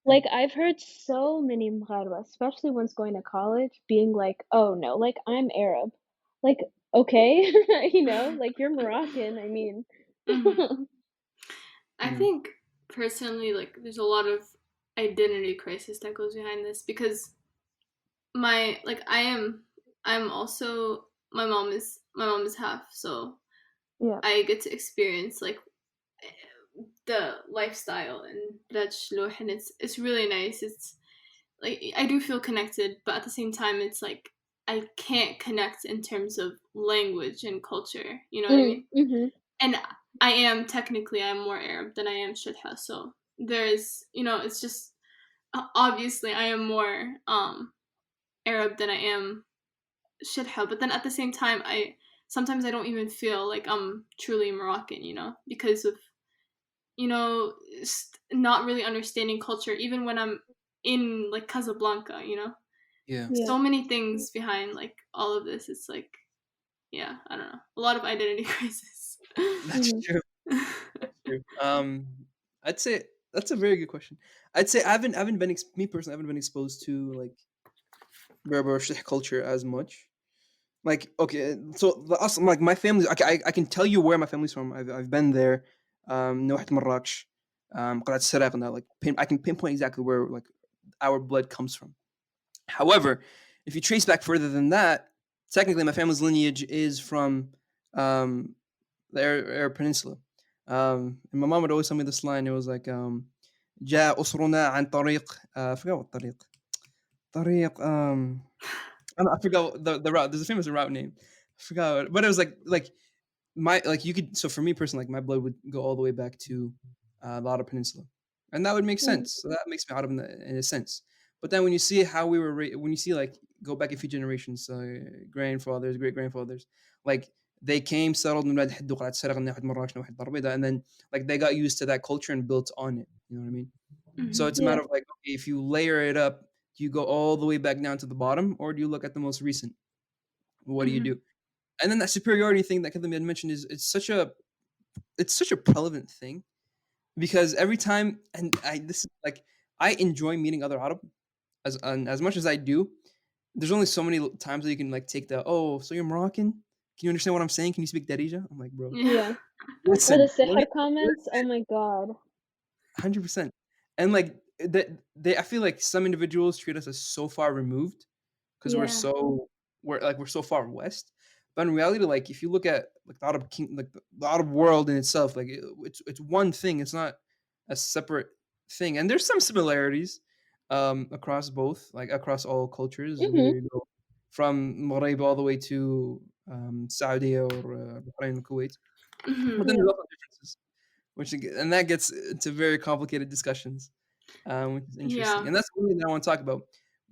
Like, I've heard so many Maghreba, especially ones going to college, being like, "Oh, no, like, I'm Arab." Like, okay, like, you're Moroccan, I mean. Mhm. I Mm, think personally, like, there's a lot of identity crisis that goes behind this, because I'm also, my mom is half, so Yeah. I get to experience like the lifestyle in Bled Shloh, and it's really nice. It's like I do feel connected, but at the same time, it's like I can't connect in terms of language and culture. You know what I mean? Mm-hmm. And I'm more Arab than I am Shadha, so there's, it's just obviously I am more Arab than I am Shadha, but then at the same time, I sometimes I don't even feel like I'm truly Moroccan, because of not really understanding culture, even when I'm in like Casablanca. Yeah, Yeah. So many things behind like all of this. It's like, yeah, I don't know, a lot of identity crisis. that's Mm-hmm. true. That's true. I'd say that's a very good question. I'd say I haven't been me personally. I haven't been exposed to like Berber culture as much. Like, okay, so like my family, I can tell you where my family's from. I've been there. نواحي مراكش. قلعة السراقنة. Like, I can pinpoint exactly where like our blood comes from. However, if you trace back further than that, technically my family's lineage is from the Arab Peninsula. And my mom would always tell me this line. It was like, جاء أسرنا عن طريق I forgot what طريق. طريق I forgot the route. There's a famous route name. I forgot, but it was like my like you could. So for me personally, like my blood would go all the way back to the Outer Peninsula, and that would make Mm-hmm. sense. So that makes me out of in a sense. But then when you see how we were, when you see like go back a few generations, grandfathers, great grandfathers, like they came, settled in and then like they got used to that culture and built on it. You know what I mean? So Hmm. it's a Yeah. matter of like, okay, if you layer it up, do you go all the way back down to the bottom, or do you look at the most recent? What do you Hmm. do? And then that superiority thing that Kevin had mentioned is it's such a prevalent thing because every time, and I this is like I enjoy meeting other Arab as much as I do. There's only so many times that you can like take the, oh, so you're Moroccan? Can you understand what I'm saying? Can you speak Darija? I'm like, bro, Yeah. Yeah. Or the listen, sihr comments. Oh my god. 100%. And like that, I feel like some individuals treat us as so far removed because we're Yeah. so we're so far west. But in reality, like if you look at like the Arab world in itself, like it's one thing. It's not a separate thing. And there's some similarities across both, like across all cultures, whether Mm-hmm. you go from Maghrib all the way to Saudi or Bahrain and Kuwait. Hmm. But then Yeah. there's also differences, and that gets into very complicated discussions, which is interesting. Yeah. And that's one thing that I want to talk about.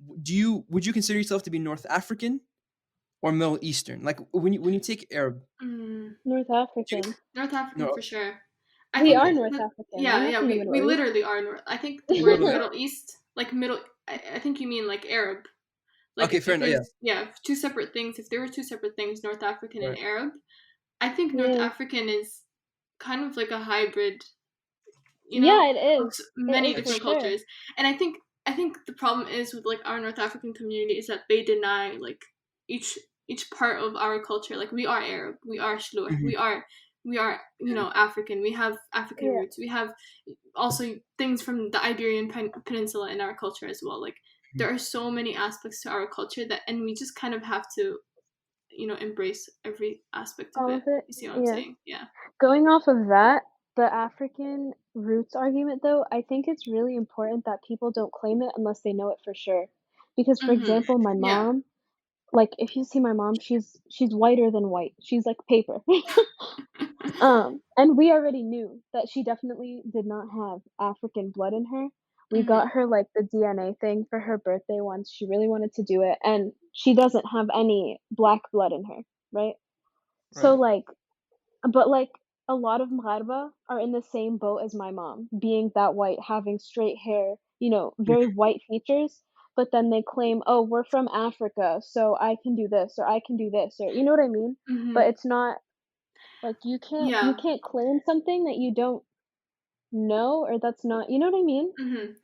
Would you consider yourself to be North African or Middle Eastern? Like when you take Arab, Mm. North do you, African. North African no, for sure. I We think are okay, North that, African. I'm yeah, not yeah, from the we Middle East. literally are North. I think the you word literally are. Middle East, like middle, I think you mean like Arab. Like Okay, fair if enough. Yeah, there's, yeah, two separate things, if there were two separate things, North African and right, Arab, I think North Yeah. African is kind of like a hybrid, Yeah, it of is. It many is for it's different sure. cultures. And I think the problem is with like our North African community is that they deny like each each part of our culture. Like we are Arab, we are Shluh, mhm, we are African. We have African Yeah. roots. We have also things from the Iberian Peninsula in our culture as well. Like mhm. there are so many aspects to our culture that, and we just kind of have to embrace every aspect of All it. of it. You see what I'm Yeah. saying? Yeah. Going off of that, the African roots argument, though, I think it's really important that people don't claim it unless they know it for sure. Because, for Mhm. example, my Yeah. mom, like, if you see my mom, she's whiter than white. She's like paper. And we already knew that she definitely did not have African blood in her. We got Mhm. her like the DNA thing for her birthday once. She really wanted to do it, and she doesn't have any black blood in her, right? So Right. like, but like a lot of Maghreba are in the same boat as my mom, being that white, having straight hair, very white features. But then they claim, oh, we're from Africa, so I can do this or I can do this or you know what I mean? But Mhm. it's not like you Yeah. can't claim something that you don't know or that's not you know what I mean? Mhm.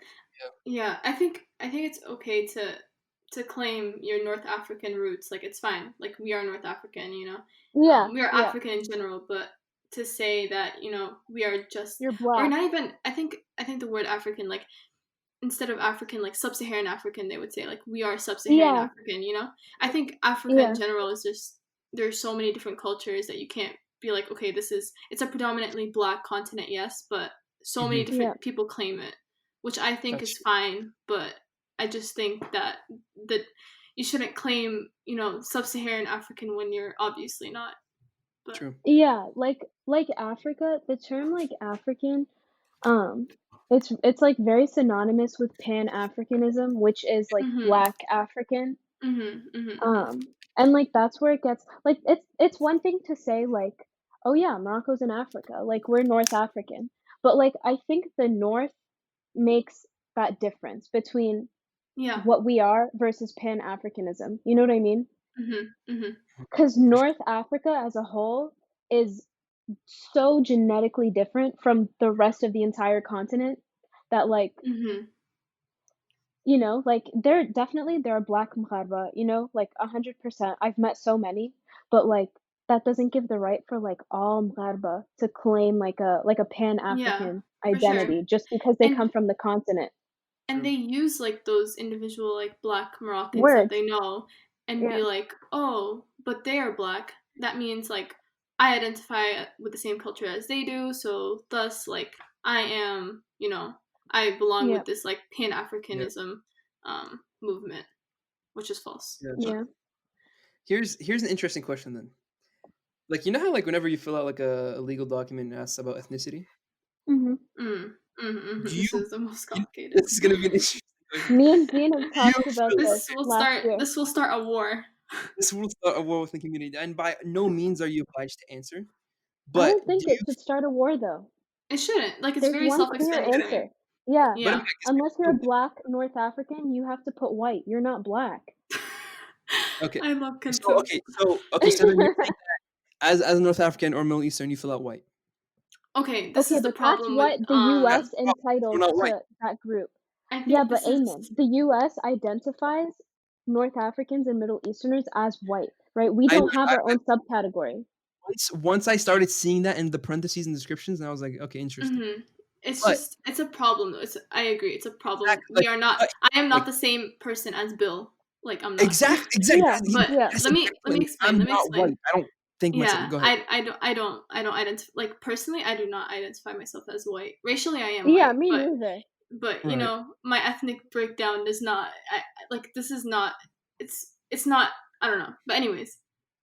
Yeah. I think it's okay to claim your North African roots. Like it's fine. Like we are North African. Yeah, We are yeah. African in general, but to say that we are just, You're or black. not even. I think the word African, like instead of African, like sub-Saharan African, they would say like we are sub-Saharan Yeah, African, you know? I think Africa in yeah, general is just there's so many different cultures that you can't be like, okay, this is it's a predominantly black continent, yes, but so many Hmm. yeah. different people claim it, which I think That's is true. fine, but I just think that you shouldn't claim, sub-Saharan African when you're obviously not. But True. Yeah, like Africa, the term like African, um, it's like very synonymous with Pan-Africanism, which is like mhm. Black African. Mhm. Mhm. And like that's where it gets like it's one thing to say like, oh yeah, Morocco's in Africa, like we're North African. But like I think the North makes that difference between Yeah. what we are versus Pan-Africanism. You know what I mean? Mhm. Mhm. Because For sure. North Africa as a whole is so genetically different from the rest of the entire continent that like, Mhm. like there are black Mgharba, like 100%. I've met so many, but like that doesn't give the right for like all Mgharba to claim like a Yeah, Pan-African for sure. identity just because they come And from the continent. and True. they use like those individual like black Moroccans that Words. they know and Yeah. be like, "Oh, but they are black. That means like I identify with the same culture as they do, so thus like I am, I belong Yeah. with this like Yeah. Pan-Africanism movement, which is false." Yeah. But Yeah. Here's an interesting question then. Like you know how like whenever you fill out like a legal document and asks about ethnicity, Mhm. do this you, is the most you complicated. this is gonna be an interesting question. Me and Zineb Do you talked about feel this This will last start year. this will start a war. this will start a war within the community, and by no means are you obliged to answer. I But don't do think you? it should start a war though. It shouldn't. Like it's There's very one clear self-explanatory. answer. Yeah. But I Yeah. guess Unless you're a people. black North African, you have to put white. You're not black. Okay. I love So Kelthoum. okay. So then you're saying as a North African or Middle Eastern, you fill out white. Okay, this Okay, is the but that's problem with what the US That's the problem. Fill entitles out white. to that group. I Yeah, think but this is Aiman, the US identifies North Africans and Middle Easterners as white, right? We I know. don't have our own subcategory. Once I started seeing that in the parentheses and descriptions, and I was like, okay, interesting. But it's a problem though. I agree, it's a problem. exactly, like, but, I am like not the same person as Bill. Like I'm not. exactly. Yeah, But yeah. That's let me exactly let what I me mean. explain. I'm Let me not white. explain. I don't think myself. Yeah, Go ahead. I don't identify like personally I do not identify myself as white. Racially I am Yeah, white, me but neither. Right. my ethnic breakdown does not like this is not it's not I don't know. But anyways,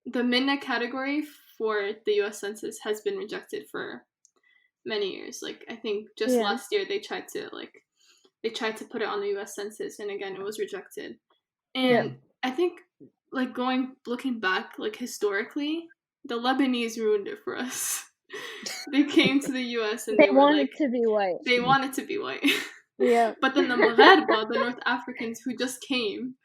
the Minna category for the US Census has been rejected for many years. Like I think just Yeah. last year they tried to put it on the US Census and again it was rejected. Yeah. And I think like looking back like historically, the Lebanese ruined it for us. They came to the US and They they were like wanted to be white. they wanted to be white. Yeah. But then the Maghreba, the North Africans who just came,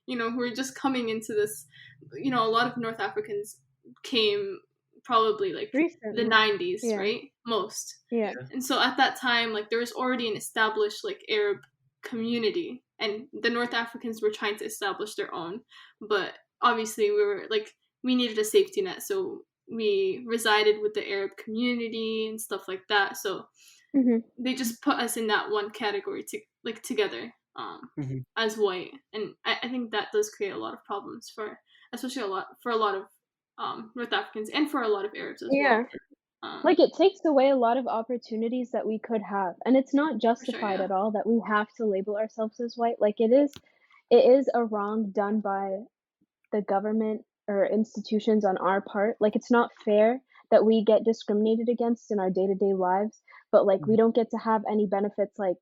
who were just coming into this, a lot of North Africans came probably like the Recently. 90s, Yeah. right? Most. Yeah. And so at that time, like there was already an established like Arab community, and the North Africans were trying to establish their own. But obviously, we needed a safety net, so we resided with the Arab community and stuff like that. So Mhm. they just put us in that one category together Mhm. as white, and I think that does create a lot of problems for especially a lot of North Africans and for a lot of Arabs as Yeah. well. Um, Like, it takes away a lot of opportunities that we could have, and it's not for sure, justified yeah. at all that we have to label ourselves as white. Like, it is a wrong done by the government or institutions on our part. Like, it's not fair that we get discriminated against in our day-to-day lives, but, like, we Mhm. don't get to have any benefits like,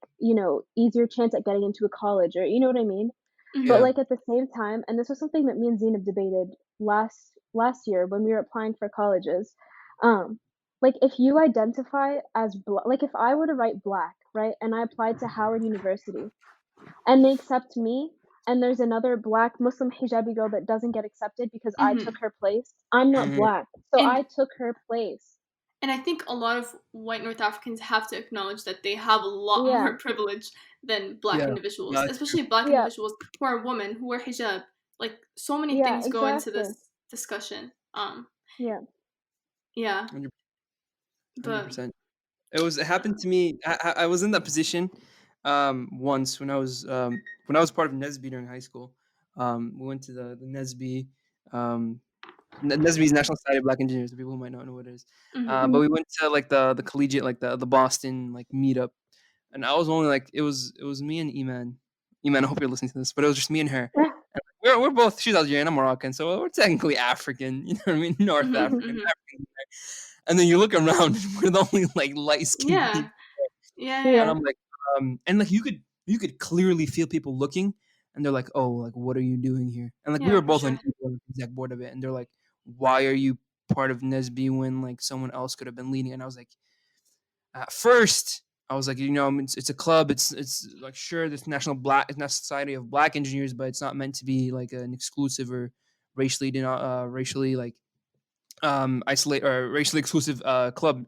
easier chance at getting into a college or you know what I mean? But, Yeah. Hmm. like, at the same time and this was something that me and Zainab debated last year when we were applying for colleges, um, like, if you identify as like, if I were to write black, right, and I applied to Howard University, and they accept me, and there's another black Muslim hijabi girl that doesn't get accepted because I took Hmm. her place, I'm not Mhm. black, so and I took her place. and I think a lot of white North Africans have to acknowledge that they have a lot Yeah, more privilege than black Yeah. No, individuals, that's true. especially black yeah, individuals who are women who wear hijab. Like so many yeah, things go into exactly. this discussion. Yeah, Yeah, 100. but 100%. It happened to me. I was in that position. Once when I was part of Nesby during high school, we went to the Nesby. Um, Nesby's National Society of Black Engineers. The people who might not know what it is. Mhm. But Mhm. we went to like the collegiate, like the Boston like meetup, and I was only like it was me and Iman. Iman, I hope you're listening to this, but it was just me and her. And we're both, she's Algerian, I'm Moroccan, so we're technically African. You know what I mean? North Mhm. African, Mhm. African. And then you look around, we're the only like light skinned Yeah. people, Yeah. and Yeah. Yeah. I'm like, and like you could clearly feel people looking, and they're like, oh, like what are you doing here? And like we Yeah. were For both on sure. equal exec board of it, and they're like, why are you part of Nesby when like someone else could have been leading? And I was like, at first, I was like, it's a club. It's like sure, this National Society of Black Engineers, but it's not meant to be like an exclusive or racially like isolate or racially exclusive club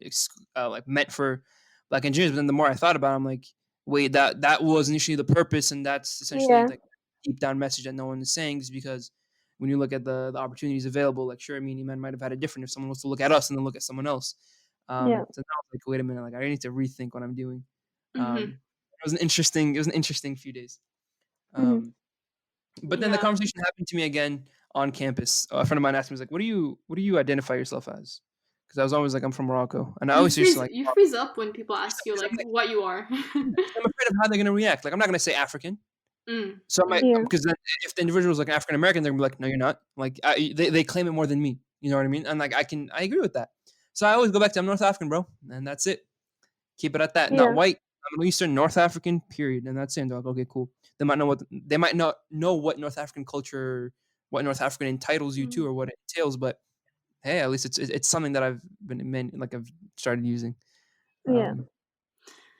like meant for black engineers. But then the more I thought about it, I'm like, wait, that was initially the purpose, and that's essentially Yeah. like deep down message that no one is saying is because when you look at the opportunities available, like sure, I mean, man might have had a different if someone was to look at us and then look at someone else. Yeah. So now I was like, wait a minute, like I need to rethink what I'm doing. Mhm. It was an interesting few days. Mhm. Um, but then the Yeah. conversation happened to me again on campus. A friend of mine asked me, "Was like, what do you identify yourself as?" Because I was always like, "I'm from Morocco," and I You always used to freeze. like, You freeze up when people ask you because like I'm like, what you are. I'm afraid of how they're gonna react. Like, I'm not gonna say African, Mm. so I might Mhm. Yeah. because then if the individual is like African American, they're gonna be like, "No, you're not." Like, they claim it more than me. You know what I mean? And like, I agree with that. So I always go back to I'm North African, bro, and that's it. Keep it at that. Not Yeah. white. I'm an Eastern North African. Period. And that's it. And they're like, okay, cool. They might not know what North African culture, what North African entitles you to, Mm. or what it entails. But hey, at least it's something that I've started using, Yeah. um,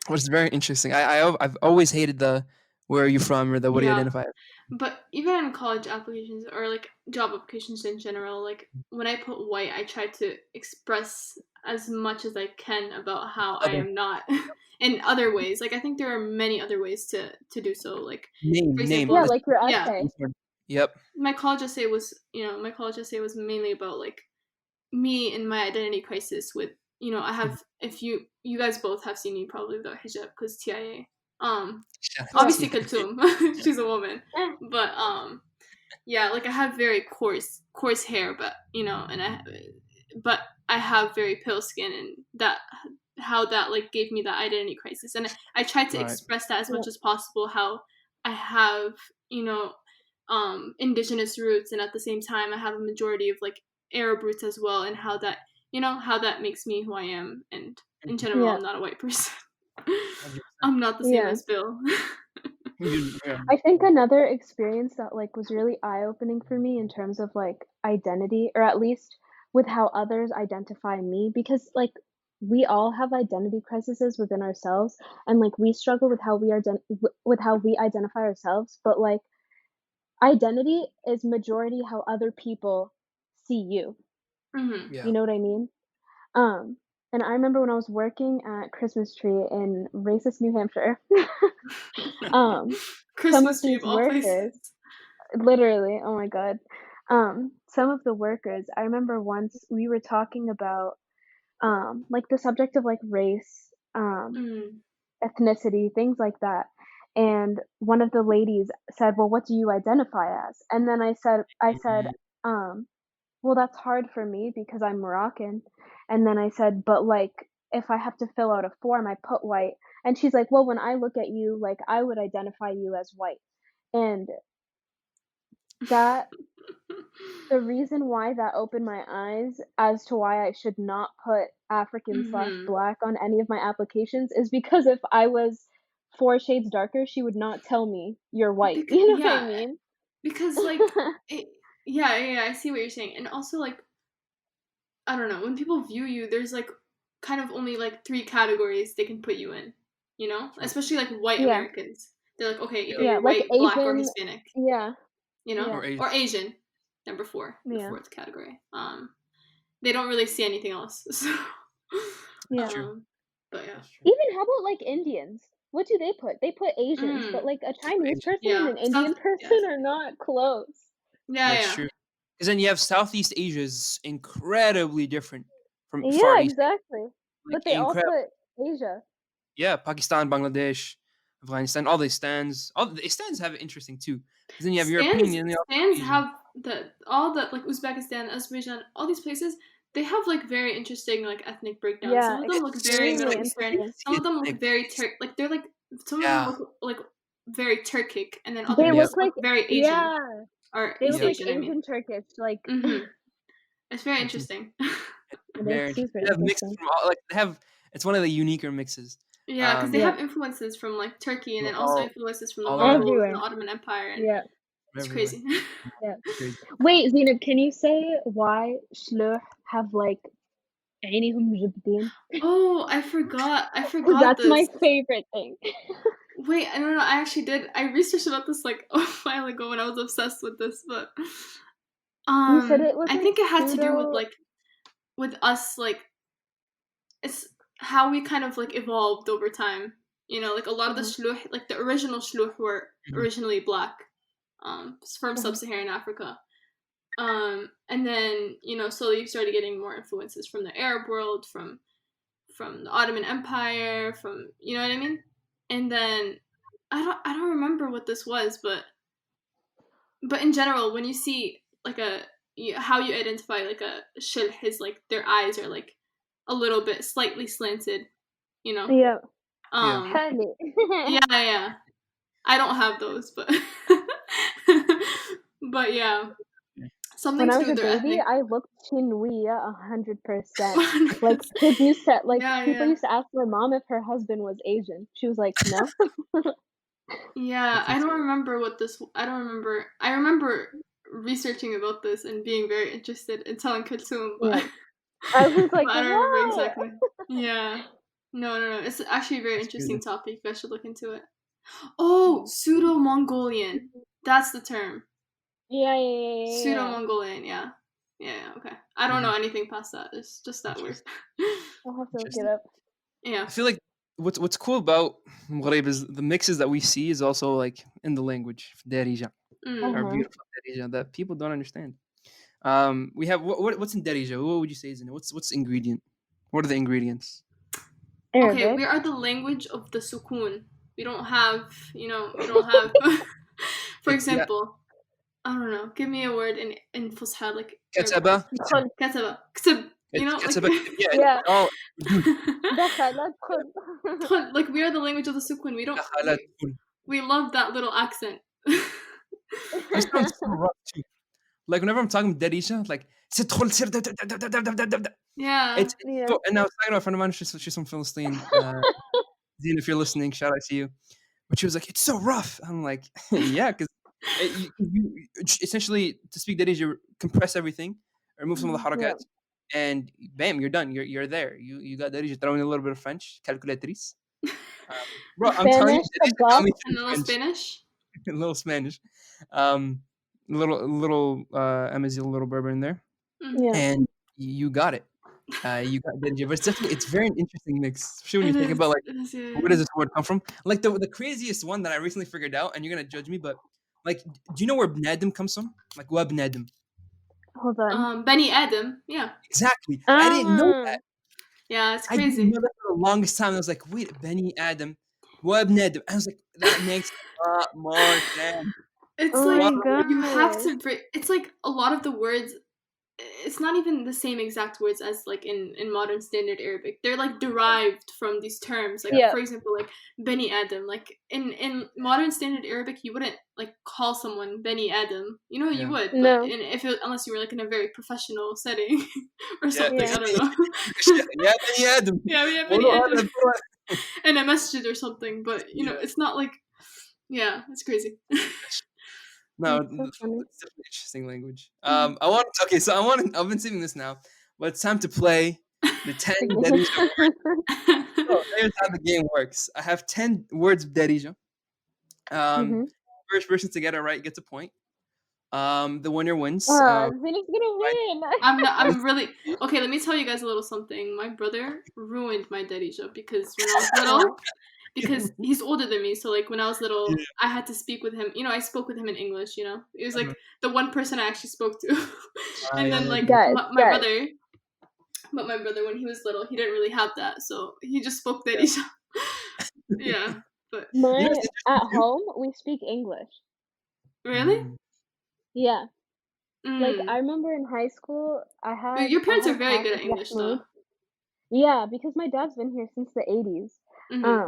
which is very interesting. I've always hated the where are you from or the what do you Yeah. identify as. But even in college applications or like job applications in general, like when I put white, I try to express as much as I can about how I Other am not in other ways. Like I think there are many other ways to do so. Like for name. example, Yeah. Just Like your yeah, essay. yep. my college essay was mainly about like me and my identity crisis with I have if you guys both have seen me probably without hijab because TIA. Shout out Yeah. Obviously to you. Khartoum, she's a woman, but yeah, like I have very coarse hair, but but I have very pale skin, and that how that like gave me that identity crisis, and I tried to Right. express that as Yeah. much as possible. How I have you know indigenous roots, and at the same time I have a majority of like Arab roots as well, and how that makes me who I am, and in general, Yeah. I'm not a white person. 100%. I'm not the same Yeah. as Bill. Yeah. I think another experience that like was really eye-opening for me in terms of like identity, or at least with how others identify me, because like we all have identity crises within ourselves, and like we struggle with how with how we identify ourselves, but like identity is majority how other people see you. Hmm. Yeah. You know what I mean? Um, and I remember when I was working at Christmas Tree in racist New Hampshire, um, some of Christmas tree of these all places. workers, literally, oh my god. Some of the workers, I remember once we were talking about like the subject of like race, Mm. ethnicity, things like that. And one of the ladies said, "Well, what do you identify as?" And then I said, Mhm. um, "Well, that's hard for me because I'm Moroccan." And then I said, "But like if I have to fill out a form, I put white." And she's like, "Well, when I look at you, like I would identify you as white." And that the reason why that opened my eyes as to why I should not put African slash Hmm. black on any of my applications is because if I was 4 shades darker, she would not tell me you're white. You know what I Yeah, mean? because like, it, yeah, I see what you're saying, and also like, I don't know, when people view you, there's like, kind of only like three categories they can put you in, True. especially like white Yeah, Americans. They're like, okay, either Yep. yeah, you're like white, black, or Asian. Hispanic, Yeah, yeah, Or Asian. or Asian. Number four, the yeah, fourth category. They don't really see anything else. So, That's yeah. true. but yeah. That's true. Even how about like Indians? What do they put? They put Asians, but Mm, like a Chinese Asian. person and yeah, an Indian yes, person are not close. yeah, That's yeah. true. Because then you have Southeast Asia is incredibly different from Far Yeah, East, exactly. like But they all incredible. put Asia. Yeah, Pakistan, Bangladesh. Afghanistan. All the stands have it interesting too. Because then you have European, and then you have Stands Asian. have all the like Uzbekistan, Azerbaijan, all these places. They have like very interesting like ethnic breakdowns. Yeah, Some of them look very extremely Middle Eastern. interesting. Some of them look Like, very like they're like some of them yeah, look like very Turkic, and then They yep, others look look like very Asian yeah, or they look East yep. like Asian. I mean, Asian Turkish, like it's very It's just interesting. it's it is very interesting. super They have mixes interesting. from all, like they have. It's one of the uniquer mixes. Yeah, because they Um, Yeah, have influences from like Turkey, and from then also influences from the all around, Mongols and the everywhere. Ottoman Empire, and Yeah, from it's everywhere. crazy. yeah. It's crazy. Wait, Zineb, can you say why Shluh have like عينيهم جبدين? Oh, I Because forgot that's my this. favorite thing. Wait, I don't know. I actually did. I researched about this like a while ago when I was obsessed with this, but You said it was I like think it had to do with pseudo. like with us like it's how we kind of like evolved over time. You know, like a lot of the Uh-huh, shluh, like the original shluh were Mhm. originally black, from uh-huh. sub-Saharan Africa. And then slowly you started getting more influences from the Arab world, from the Ottoman Empire, from you know what I mean. And then I don't remember what this was, but in general, when you see like how you identify like a shilh is like their eyes are like a little bit slightly slanted, you know. Yeah, Yeah. honey. Yeah, yeah. I don't have those, but but yeah, something When I to was do a with their baby, ethnic. I looked Chinwiya 100%. Like kids used to like Yeah, people yeah. used to ask my mom if her husband was Asian. She was like, no. Yeah, That's I don't insane. remember what this. I don't remember. I remember researching about this and being very interested in telling Kulthum, but Yeah, I was but like, I don't remember what? exactly. Yeah. No, no, no. It's actually a very That's crazy. interesting topic. You guys should look into it. Oh, pseudo-Mongolian. That's the term. Yeah, yeah, yeah, yeah, yeah. Pseudo-Mongolian. Yeah. Yeah. Yeah, okay. I don't Mhm. know anything past that. It's just that word. Interesting. I'll have to look it Interesting. up. Yeah. I feel like what's cool about Maghreb is the mixes that we see is also like in the language, Darija, Mm. our Uh-huh. beautiful Darija that people don't understand. We have what's in Darija? What would you say is in it? What's ingredient? What are the ingredients? Okay, Arabic. we are the language of the sukun. We don't have. For Like yeah, example, I don't know. Give me a word in Fusha, like Arabic. kataba, دخل. Kataba. Ksib. Like. kataba, yeah, Yeah. oh, dude, دخل ادخل. Like we are the language of the sukun. We don't. dakhalat, We love that little accent. it sounds so rough too. Like whenever I'm talking Darija, like "Sidkhul, sir, Yeah. it's Yeah. so. And I was talking to a friend of mine. She's from Philistine. Zine, if you're listening, shout out to you. But she was like, "It's so rough." I'm like, "Yeah, because essentially to speak that is you compress everything, remove some of the Yeah. harakats, and bam, you're done. You're there. You got that is you throw in a little bit of French, calculatrice. Bro, I'm telling you, Spanish, that is got طباخ. me And through a little French, Spanish. a little Spanish, little Amazigh, a little Berber in there, Mm. Yeah. and you got it. You got Darija, but it's very an interesting mix, especially when you It think about is. like It is. where Yeah. does this word come from? Like the craziest one that I recently figured out, and you're gonna judge me, but like, do you know where Bnadim comes from? Like web Bnadim. Hold on. Benny Adam. Yeah. Exactly. I didn't know Ah. that. Yeah. It's I didn't crazy. know that for the longest time. I was like, wait, Benny Adam, web Bnadim. I was like, that makes a lot more sense. It's Oh like Wow. my you have gosh. to break. It's like a lot of the words. It's not even the same exact words as like in modern standard Arabic. They're like derived from these terms. Like Yeah. for example, like Beni Adam. Like in modern standard Arabic, you wouldn't like call someone Beni Adam. You Yeah. would, but No. unless you were like in a very professional setting or Yeah. something. Yeah. I don't know. Yeah, Benny Adam. Yeah, we have Beni قولوا Adam هذا الدواء. in a masjid or something. But Yeah. it's not like it's crazy. No, That's it's so funny. definitely interesting language. Mhm. I want. Okay, so I've been saving this now, but it's time to play the 10 Darija. So here's how the game works. I have 10 words of Darija. Um, Mm-hmm. first person to get it right gets a point. The winner wins. Zineb's gonna win. I'm really okay. Let me tell you guys a little something. My brother ruined my Darija because when I was little, because he's older than me. So like when I was little, I had to speak with him. I spoke with him in English. It was like the one person I actually spoke to. And then like Guys, my brother, but my brother when he was little, he didn't really have that, so he just spoke Darija. Yeah, but You know what's At interesting too? home, we speak English. really? Yeah. Like, I Mm. remember in high school, But your I parents had are a very class good with at English, though. Mahmoud. Yeah, because my dad's been here since the 80s.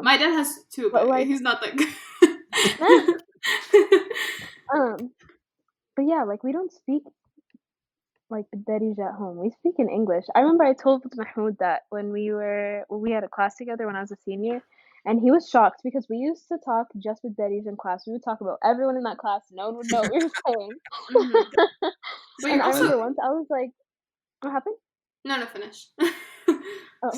My dad has too, But, but like he's not that good. um, but yeah, like, we don't speak, like, Darija at home. We speak in English. I remember I told Mahmoud that when we had a class together when I was a senior, and he was shocked because we used to talk just with Darija in class. We would talk about everyone in that class. No one would know what we were saying. But And you're I also remember once I was like, "What happened?" no finish. Oh.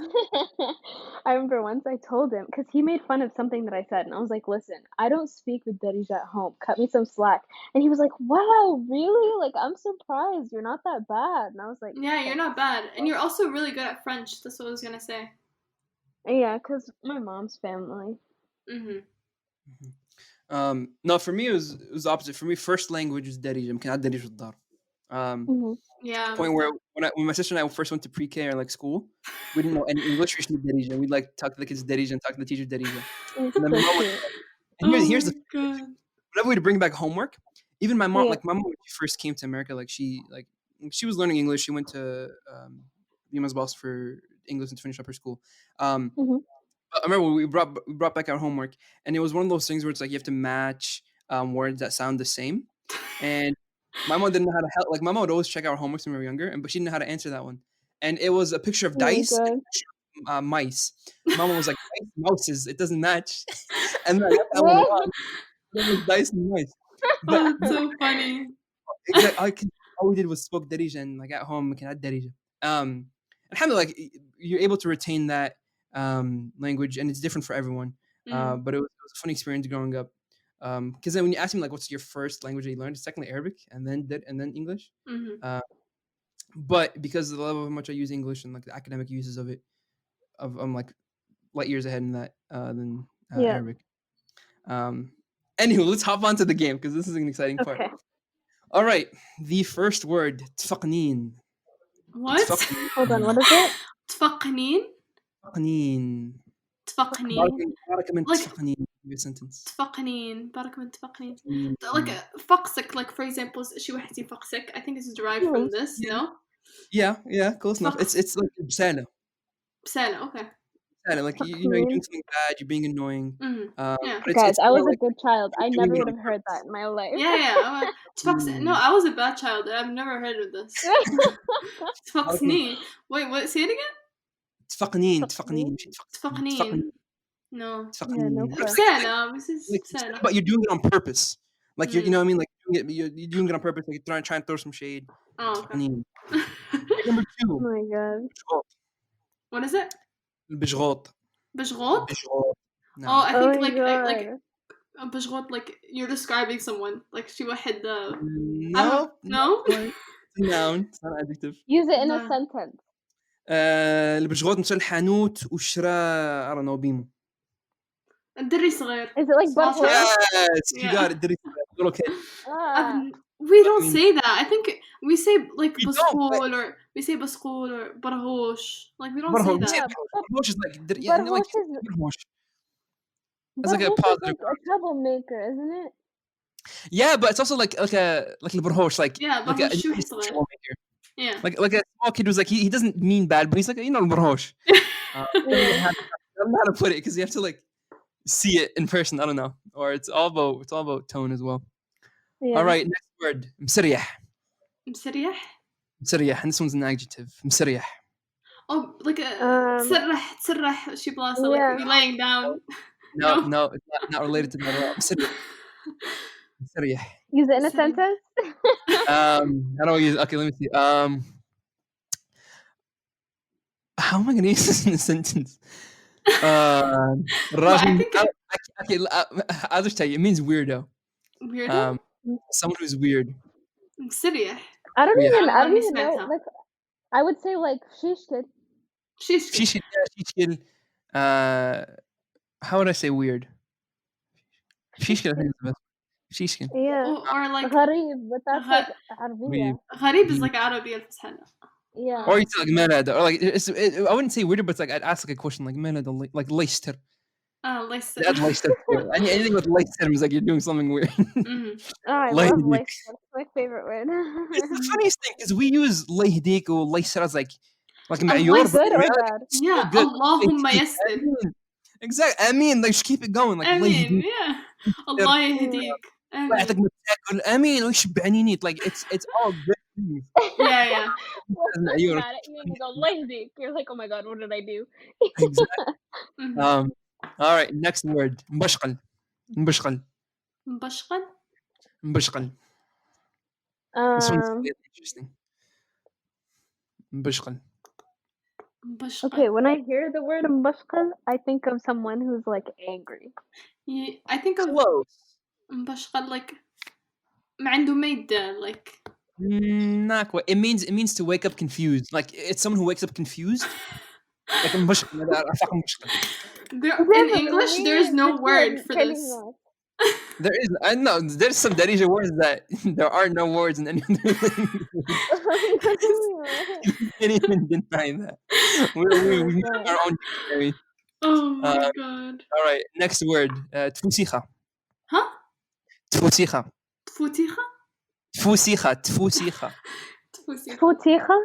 I remember once I told him because he made fun of something that I said, and I was like, "Listen, I don't speak with Darija at home. Cut me some slack." And he was like, "Wow, really? Like, I'm surprised. You're not that bad." And I was like, Yeah, you're "Thanks." not bad, and you're also really good at French. That's what I was gonna say. Yeah, because my mom's family. Mhm. No, for me it was opposite. For me, first language was Darija. يمكن عاد Darija الدار. Mhm. To the Yeah. point where when my sister and I first went to pre-K or like school, we didn't know any English. We should Darija. We'd like talk to the kids Darija and talk to the teachers Darija. It's And then so my mom would, cute. and Oh here's the my god. whenever we'd bring back homework, even my mom, Yeah. like my mom when she first came to America, she was learning English. She went to Bima's boss for English and to finish up her school. Um, Mhm. I remember we brought back our homework, and it was one of those things where it's like you have to match words that sound the same. And my mom didn't know how to help. Like my mom would always check our homeworks when we were younger, but she didn't know how to answer that one. And it was a picture of Oh my dice god. and mice. My mom was like, "Dice, mouses, it doesn't match." And then I got that one wrong. It was dice and mice. But Oh, that's so funny. exactly, all we did was spoke Darija, and like at home we can add Darija. Alhamdulillah, like you're able to retain that language, and it's different for everyone. Mm. But it was a fun experience growing up. Because then when you ask me like, what's your first language that you learned? It's technically Arabic, and then English. Mhm. Uh, but because of the level of how much I use English and like the academic uses of it, I'm like light years ahead in that than Yeah. Arabic. Um, Anywho, let's hop onto the game because this is an exciting part. Okay. All right, the first word, تفقنين. What? Hold on. What is it? تفقنين? تفقنين. تفقنين. بارك من Like تفقنين. Your sentence. تفقنين. بارك من تفقنين. تفقنين. Like فقسك, like for example, شي واحد يسمي فقسك. I think this is derived from this, no? Yeah, close enough. فقس. It's like رسالة. بسالة, okay. Rسالة, like you're doing something bad, you're being annoying. Yeah. But Guys, it's I more was a like good child. I you're doing never it would on have heard that purpose. in my life. Yeah. No, I was a bad child. I've never heard of this. تفقسني. Wait, what? Say it again? تفقنين. تفقنين. مش تفقنين. No. Yeah, no تفقنين. clue. بسالة. This is Like بسالة. but you're doing it on purpose. Like you know what I Mm. mean? Like you're doing it on purpose. Like you're trying to throw some shade. Oh, okay. تفقنين. Okay, number Oh 2. my god. بشغوط. What is it? البشغوط. بشغوط? بشغوط. Oh, نعم. I Oh think my like god. بشغوط, like you're describing someone. Like شي واحد I No, don't know. it's a noun. It's not an adjective. Use it in a No. sentence. البشغوط مشى الحانوت وشرى I don't know بيمو. الدري صغير. Is it like Small butthole? child. Yes, you Yeah. got it. Did it, little kid. We I don't mean, say that. I think we say like we don't. But بسكول, or we say بسكول or برهوش. Like we don't say برهوش. We say that. برهوش is like yeah, like برهوش. That's like a Butthole is positive. like a troublemaker, isn't it? Yeah, but it's also like البرهوش, like Yeah, like a برهوش شو nice صغير. troublemaker. Yeah. Like a small kid who's like he doesn't mean bad, but he's like البرهوش. I don't know how to put it because you have to like see it in person. I don't know, or it's all about tone as well. Yeah. All right, next word. مسريح. مسريح. مسريح. And this one's an adjective. مسريح. Oh, like a تسرح شي بلاصة, Yeah. like you're laying down. No, it's not related to that at all. مسريح. مسريح. Use it in a مسريح. sentence. How do I use? Okay, let me see. How am I going to use this in a sentence? Well, I think Okay, I'll just tell you. It means weirdo. weirdo. Someone who's weird. مسريح. I don't Yeah. even I don't know. know. Like, I would say like sheesh kid. شيش. How would I say weird? Shishkin, I think is the best. Shishkin. Yeah. Or like غريب, but that's like عربية. غريب is like عربي الفصحى. Yeah. Or you say like melad, or like I wouldn't say weird, but it's like I'd ask like a question like melad, like leister. ليس. Add lice to it. Anything with lice in it is like you're doing something weird. Oh, I الله love يهديك. life. That's my favorite word. It's the funniest thing because we use الله يهديك or lice as like Allah معيار, but Good in or reality, bad? it's so Yeah, good. اللهم يهديك. يسر. آمين. Exactly. آمين. Like just keep it going. Like الله آمين. يهديك. Yeah. الله يهديك. الله يعطيك آمين. ما تاكل. آمين ويشبعني نيت. Like it's all good things. Yeah. معيار. Mad at you and you go, "Lazy." You're like, "Oh my god, what did I do?" Exactly. Mhm. All right. Next word. مبشقل. مبشقل. مبشقل. مبشقل. This one's Um. really interesting. مبشقل. مبشقل. Okay, when I hear the word mbashkal, I think of someone who's like angry. Yeah, I think of Close. مبشقل like ما عنده ما يدار like. Not quite. It means to wake up confused. Like it's someone who wakes up confused. Like مبشقل. In English, there's no word for this. There is. I know. There's some Darija words that there are no words in any other language. You can't even deny that. We have our own dictionary. Oh my god. All right. Next word. تفوسيخة. Huh? تفوسيخة. تفوتيخة. تفوسيخة. تفوسيخة. Tfuticha?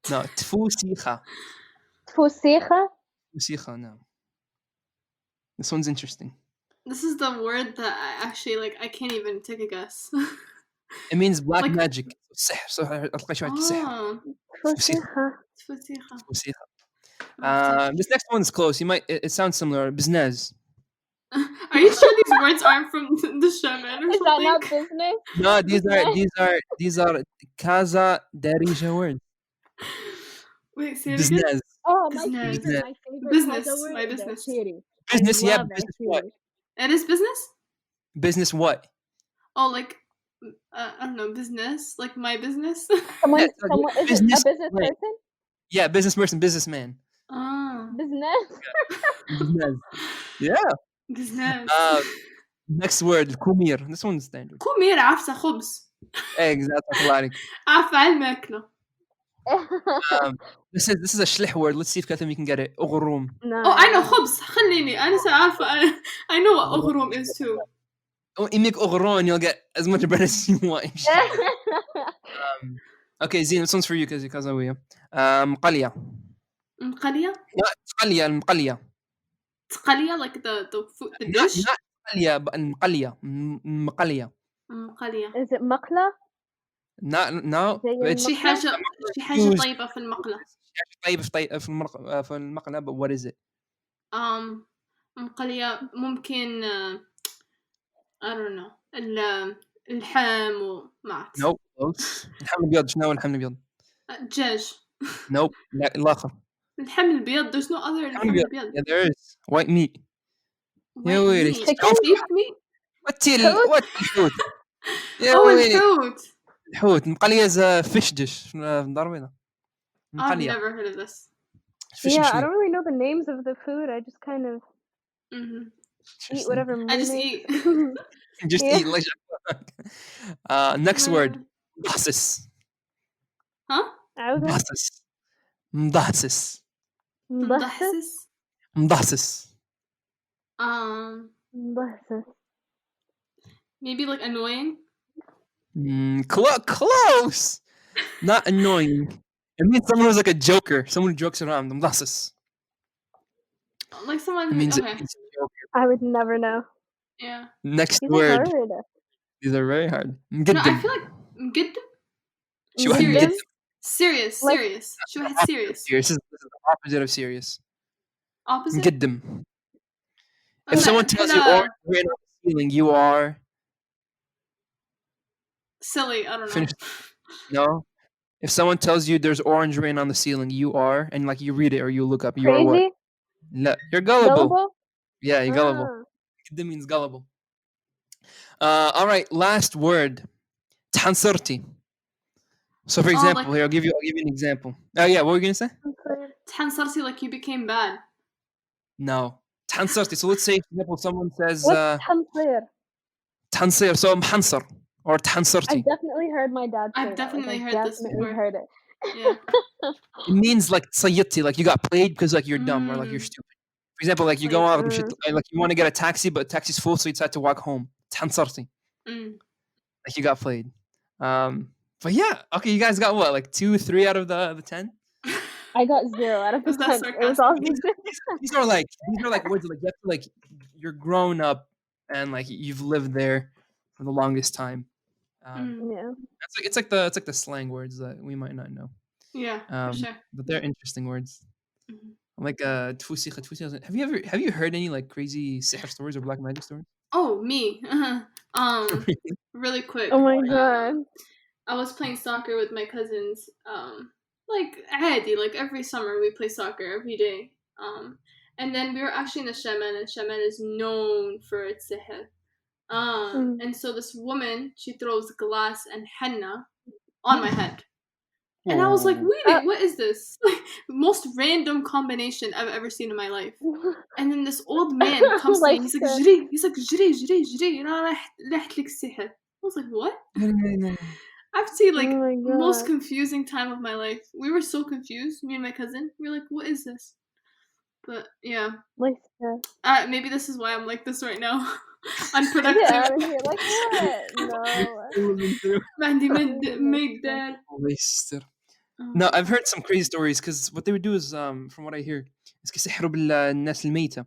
No. تفوسيخة. Tfusicha? تفوسيخة. No. This one's interesting. This is the word that I actually like. I can't even take a guess. It means black Like- magic. سحر. ألقى شوية سحر. Oh, Tfusicha. تفوتيخة. تفوسيخة. This next one's close. You might. It sounds similar. Biznaz. Are you sure these words aren't from the shaman or Is that not something? business? No, these are Kaza Darija words. Wait, say it again. Biznaz. Oh, my Business. favorite. My favorite Business, Kaza word my is business. ashiri. Business, I yeah, love business ashiri. what? It is business? Business what? Oh, like I don't know, business, like my business. Someone, Yeah, it's like someone, is it business a business plan. person? Yeah, business person, businessman. Ah, Business? Biznaz. Yeah. business. Next word, kumir. This one's standard. كومير عفسة خبز. Exactly. عفة على الماكلة. This is a shlich word. Let's see if Kelthoum you can get it. أغروم. No. Oh, I know خبز. خليني. أنا عارفة. I know what أغروم is too. Oh, you make أغرون, you'll get as much bread as you want. Okay, Zine, this one's for you because of you. مقلية. مقلية. مقلية المقلية. تقلية like the food, the dish. Not مقلية but مقلية. مقلية. مقلية. Is it makla? No. زي It's شي حاجة Use- طيبة في المقلة. طيب في المقلة, but what is it? مقلية ممكن I don't know اللحم وما عرفت. Nope. Close. اللحم الأبيض. شنو هو اللحم الأبيض؟ دجاج. Nope. لا الآخر. اللحم البيض. There's no other اللحم لحم البيض. Yeah, there is. White meat. White يا ويلي. meat. Chicken. Sheep meat. What الحوت؟ يا Oh, ويلي. الحوت. الحوت مقلية ز fish dish في الدار I've مقلية. never heard of this. Fish Yeah, and I don't really know the names of the food. I just kind of eat whatever I just Moon eat. makes. Just Yeah. eat like. Next word. مدحسس. Huh? عاوزة مدحسس. مدحسس. مبحث. مدحسس. مبحث. Maybe like annoying. Close. Not annoying. It means someone who's like a joker. Someone who jokes around. مدحسس. Like someone It who, means okay. it's a joker. I would never know. Yeah. Next These are word. hard. These are very hard. No, I مقدم. feel like good. شو واحد Serious? مقدم. Serious. Like- Serious. شو واحد serious. This is the opposite of serious. Opposite. مقدم. Oh, If someone tells you هلا. orange rain on the ceiling, you are Silly. I don't know. finished. No. If someone tells you there's orange rain on the ceiling, you are, and like you read it or you look up, you are what? Crazy? لا, you're gullible. Gullible? Yeah, you're gullible. Ah. That means gullible. All right, last word. تحنصرتي. So for example, like- here I'll give you an example. Oh yeah, what were you gonna say? تحنصرتي like you became bad. No. تحنصرتي. So let's say, for example, someone says What's تحنصير? تحنصير. So محنصر or I تحنصرتي. definitely heard my dad say I've that. definitely I heard this definitely before. heard it. Yeah. It means like تصيدتي, like you got played because like you're dumb or like you're stupid. For For example, like you go Like, out, like you want to get a taxi, but taxi's full, so you decide to walk home. تحنصرتي. mm. Like you got played. But yeah, okay, you guys got what, like 2, 3 out of the 10? I got 0 out of the Was that 10. It was all sarcastic? These are like words like you have to like you're grown up and like you've lived there for the longest time. yeah. It's like the slang words that we might not know. Yeah, for sure. But they're interesting words. Mhm. Like تفوسيخة تفوسيخة. Have you heard any like crazy sihr stories or black magic stories? Oh, me. Really quick. Oh my god. I was playing soccer with my cousins. Like عادي, like every summer we play soccer every day. And then we were actually in the shaman, and shaman is known for its sihr. And so this woman, she throws glass and henna on my head. And I was like, wait, what is this? Like, most random combination I've ever seen in my life. And then this old man comes to me and he's like, جري. He's like, جري, جري, جري. أنا رحت لك السحر. I was like, what? I've seen like most confusing time of my life. We were so confused, me and my cousin. We were like, what is this? But yeah. Like maybe this is why I'm like this right now. Unproductive. Get out of here. Like what? No. Mandy made that. No, I've heard some crazy stories because what they would do is, from what I hear, is كيسحروا بالناس الميتة.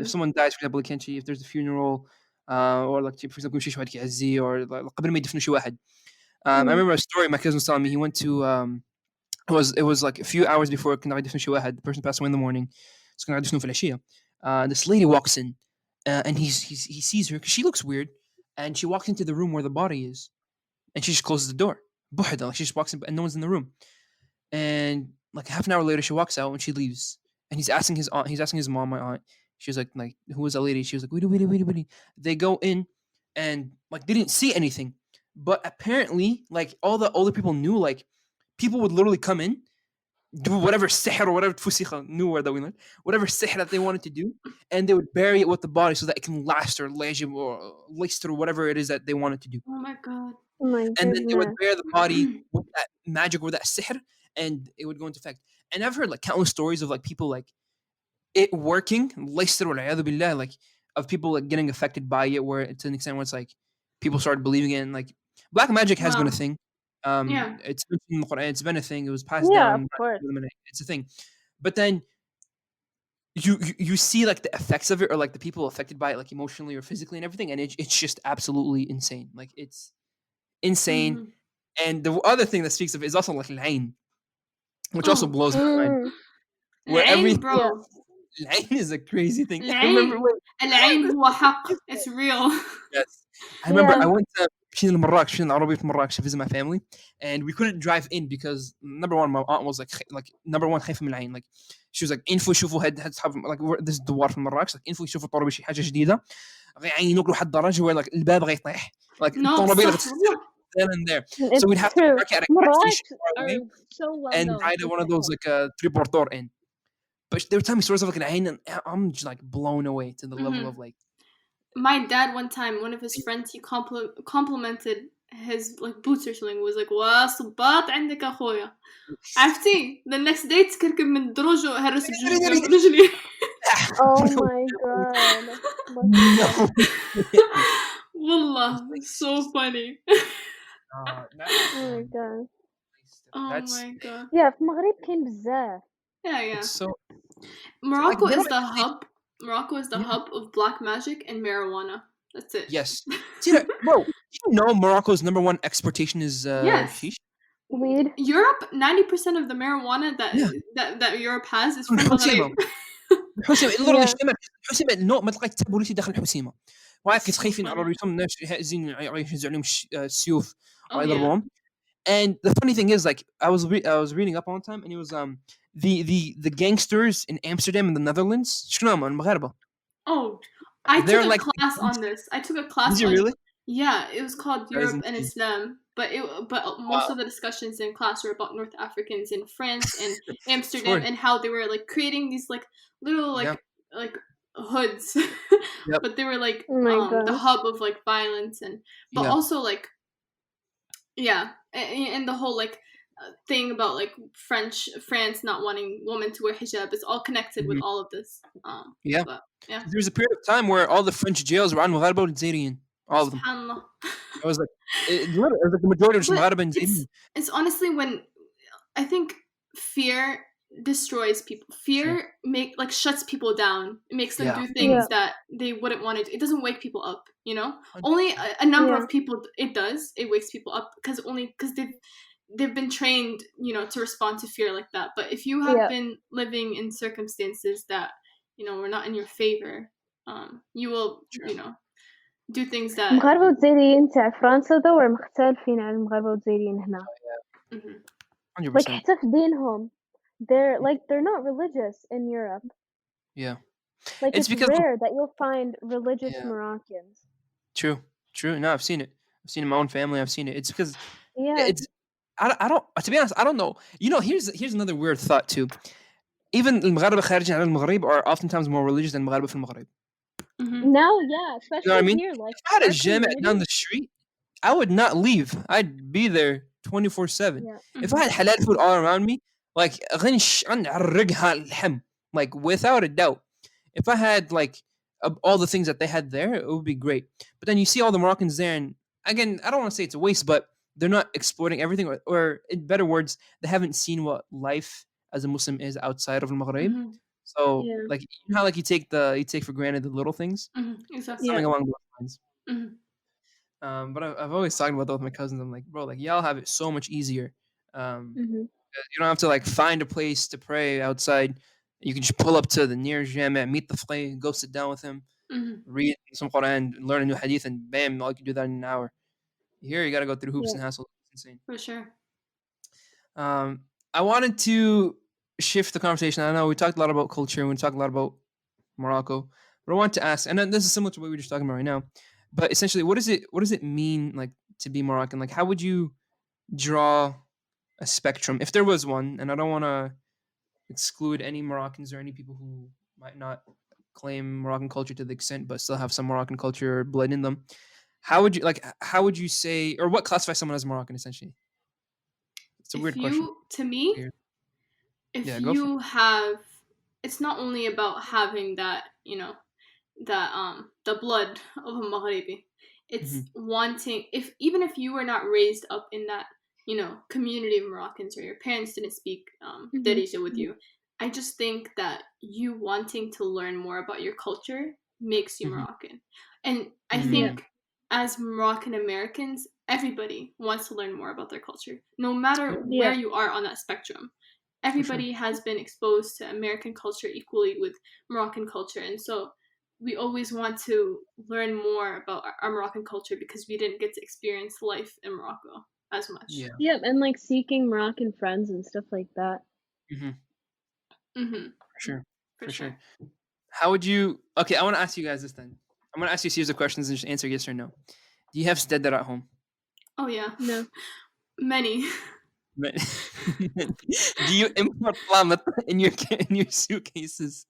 If someone dies, for example, can't if there's a funeral, or like for example يمشي شي واحد كيعزي, or like قبل ما يدفنوا شي واحد. I remember a story my cousin was telling me. He went to it was like a few hours before كنا يدفنوا شي واحد. The person passed away in the morning. So كنا يدفنوا في العشية. This lady walks in, and he sees her because she looks weird, and she walks into the room where the body is, and she just closes the door. بوحدها, like she just walks in, and no one's in the room. And like half an hour later, she walks out and she leaves. And he's asking his aunt, he's asking his mom, my aunt. She was like, who was that lady? She was like, wait. They go in, and like they didn't see anything, but apparently, like all the older people knew, like people would literally come in, do whatever sihr or whatever تفوسيخة, new word that we learned, whatever sihr that they wanted to do, and they would bury it with the body so that it can last or lejim or list or whatever it is that they wanted to do. Oh my god. And then they would bury the body with that magic or that sihr, and it would go into effect. And I've heard like countless stories of like people like it working, like of people like getting affected by it, where to an extent where it's like people started believing it, and like black magic has been a thing. It's been in the Quran, it's been a thing. It was passed down. Of course. It's a thing. But then you see like the effects of it, or like the people affected by it, like emotionally or physically and everything, and it's just absolutely insane. Like it's insane. And the other thing that speaks of it is also like العين, which also blows my mind. Where everything, bro. العين is a crazy thing. العين هو حق. It's real. Yes. I remember I went to مشينا العربية في مراكش to visit my family, and we couldn't drive in because number one, my aunt was like number one خايفة من العين. Like she was like انفوا شوفوا هاد صحاب, like this is دوار في مراكش, like انفوا شوفوا الطربي شي حاجة جديدة غيعينوك لواحد الدرجة where like الباب غيطيح, like الطربية then and there. So we'd have to park at a gas station and ride one of those like triportor in. But they were telling me stories of like an and I'm just like blown away to the level of like. My dad one time, one of his friends, he complimented his like boots or something. Was like, "Wow, صباط عندك أخويا." عرفتي? The next day تكركب من الدروج وهرس برجلي. Oh my god. No. Wallah, so funny. Oh my god. Oh my god. Yeah, في المغرب كاين بزاف. Yeah. So Morocco is the hub. Morocco is the hub of black magic and marijuana. That's it. Yes. Bro, you know Morocco's number one exportation is yes. Weed. Europe, 90% of the marijuana that Europe has is from Maghreb. الحسيمة الحسيمة النوع ما تلقاي حتى بوليسي داخل الحسيمة. وعارف خايفين على رؤوسهم الناس هازين يهزوا عليهم السيوف أو يضربوهم. And the funny thing is, like I was reading up one time, and it was the gangsters in Amsterdam in the Netherlands. شكلهم المغاربة. Oh, I took a class on this. I took a class. Did you really? Yeah, it was called Europe and Islam. But most of the discussions in class were about North Africans in France and Amsterdam and how they were like creating these like little like hoods, but they were like the hub of like violence and but also like and the whole like thing about like France not wanting women to wear hijab. It's all connected with Mhm. all of this. Yeah. But yeah, There was a period of time where all the French jails were on Maghreb and Zairian. All of them. subhanallah. It was like literally, it was like the majority was But Maghreb and Zairian. it's honestly when I think fear destroys people. True. Fear shuts people down. It makes them Yeah. do Yeah. things that they wouldn't want to do. It doesn't wake people up, you know? Only 100%. a number Yeah. of people it does. It wakes people up because they've been trained, you know, to respond to fear like that. But if you have Yeah. been living in circumstances that, you know, were not in your favor, you will, True. you know, do things that المغاربة والجزائريين تاع فرنسا دور مختلفين عن المغاربة والجزائريين هنا. Mhm. Like 100%. حتى في دينهم they're not religious in Europe. Yeah. Like It's it's because rare that you'll find religious yeah. Moroccans. True. True. No, I've seen it. I've seen it in my own family. I've seen it. It's because Yeah. it's I don't to be honest, I don't know. You know, here's another weird thought too. Even المغاربة خارج عن المغرب are oftentimes more religious than المغاربة في المغرب. Mhm. Now, yeah, You know what I especially mean? here, like If I had a our jam community. down the street, I would not leave. I'd be there 24/7. Yeah. If I had halal food all around me, like غنعرقها اللحم, like without a doubt. If I had like all the things that they had there, it would be great. But then you see all the Moroccans there, and again, I don't want to say it's a waste, but they're not exploiting everything, or in better words, they haven't seen what life as a Muslim is outside of Al-Maghrib. Mhm. So, Yeah. like, you know how like you take for granted the little things, Mhm. Exactly. Yeah. something along those lines. Mhm. But I've always talked about that with my cousins. I'm like, bro, like y'all have it so much easier. Mm-hmm. You don't have to like find a place to pray outside. You can just pull up to the nearest jama, meet the faqih, go sit down with him, Mhm. read some Quran, learn a new hadith, and bam, all you can do that in an hour. Here, you got to go through hoops Yeah. and hassle. It's insane. For sure. I wanted to shift the conversation. I know we talked a lot about culture and we talked a lot about Morocco, but I want to ask, and then this is similar to what we were just talking about right now. But essentially, what does it mean like to be Moroccan? Like, how would you draw a spectrum if there was one? And I don't want to exclude any Moroccans or any people who might not claim Moroccan culture to the extent, but still have some Moroccan culture blood in them. How would you like? How would you say, or what classifies someone as Moroccan? Essentially, it's a If weird question. to me, Here. if Yeah, go for it. you have, it's not only about having that, you know, that the blood of a Maghribi. It's Mhm. wanting, if even if you were not raised up in that, you know, community of Moroccans, or your parents didn't speak Darija with you, I just think that you wanting to learn more about your culture makes you Mhm. Moroccan. And I Yeah. think as Moroccan Americans, everybody wants to learn more about their culture, no matter Yeah. where you are on that spectrum. For sure. Everybody has been exposed to American culture equally with Moroccan culture, and so we always want to learn more about our Moroccan culture because we didn't get to experience life in Morocco as much. Yeah. Yep. And like seeking Moroccan friends and stuff like that. Mhm. Mm-hmm. For sure. For For sure. sure. How would you? Okay, I want to ask you guys this then. I'm gonna ask you a series of questions and just answer yes or no. Do you have stedder at home? Oh yeah, No. many. But- Do you import llamat in your suitcases?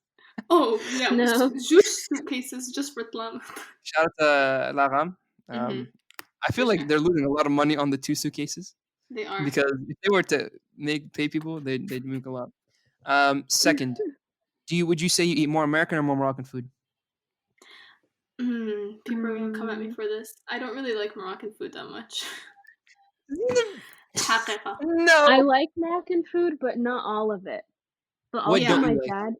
Oh yeah, No. just suitcases just for tlam. Shout out to Lagam. Mm-hmm. I For feel like sure, they're losing a lot of money on the 2 suitcases they are. because if they were to pay people, they'd make a lot. Second, would you say you eat more American or more Moroccan food? People are gonna come at me for this. I don't really like Moroccan food that much. الحقيقة. No. I like Moroccan food, but not all of it. But What also Yeah. don't my you like? dad.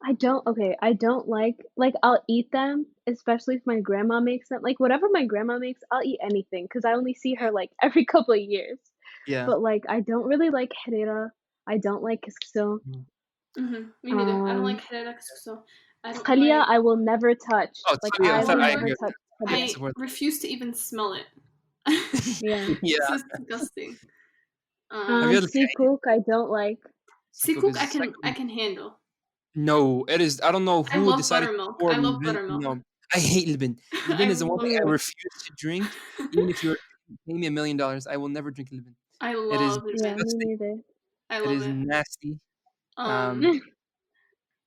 I don't. Okay, I don't like I'll eat them, especially if my grandma makes them. Like whatever my grandma makes, I'll eat anything because I only see her like every couple of years. Yeah. But like I don't really like herrera. I don't like couscous. Me neither. I don't like Um, حلالك so I don't Scalia, like. I will never touch. Oh, Like yeah, I will I never agree. touch I scalia. I support refuse to even smell it. Yeah. yeah. It's disgusting. Have you had Seacook, I don't like. Psycho Sikuk is I can handle. No, it is. I don't know I who love decided to buttermilk. pour I love milk. buttermilk. No, I hate Libin. I Libin is the one thing love I Ew. refuse to drink. Even if you're paying me $1 million, I will never drink Libin. I It is love Yeah, me Libin. disgusting. neither. I It love is it. nasty. Um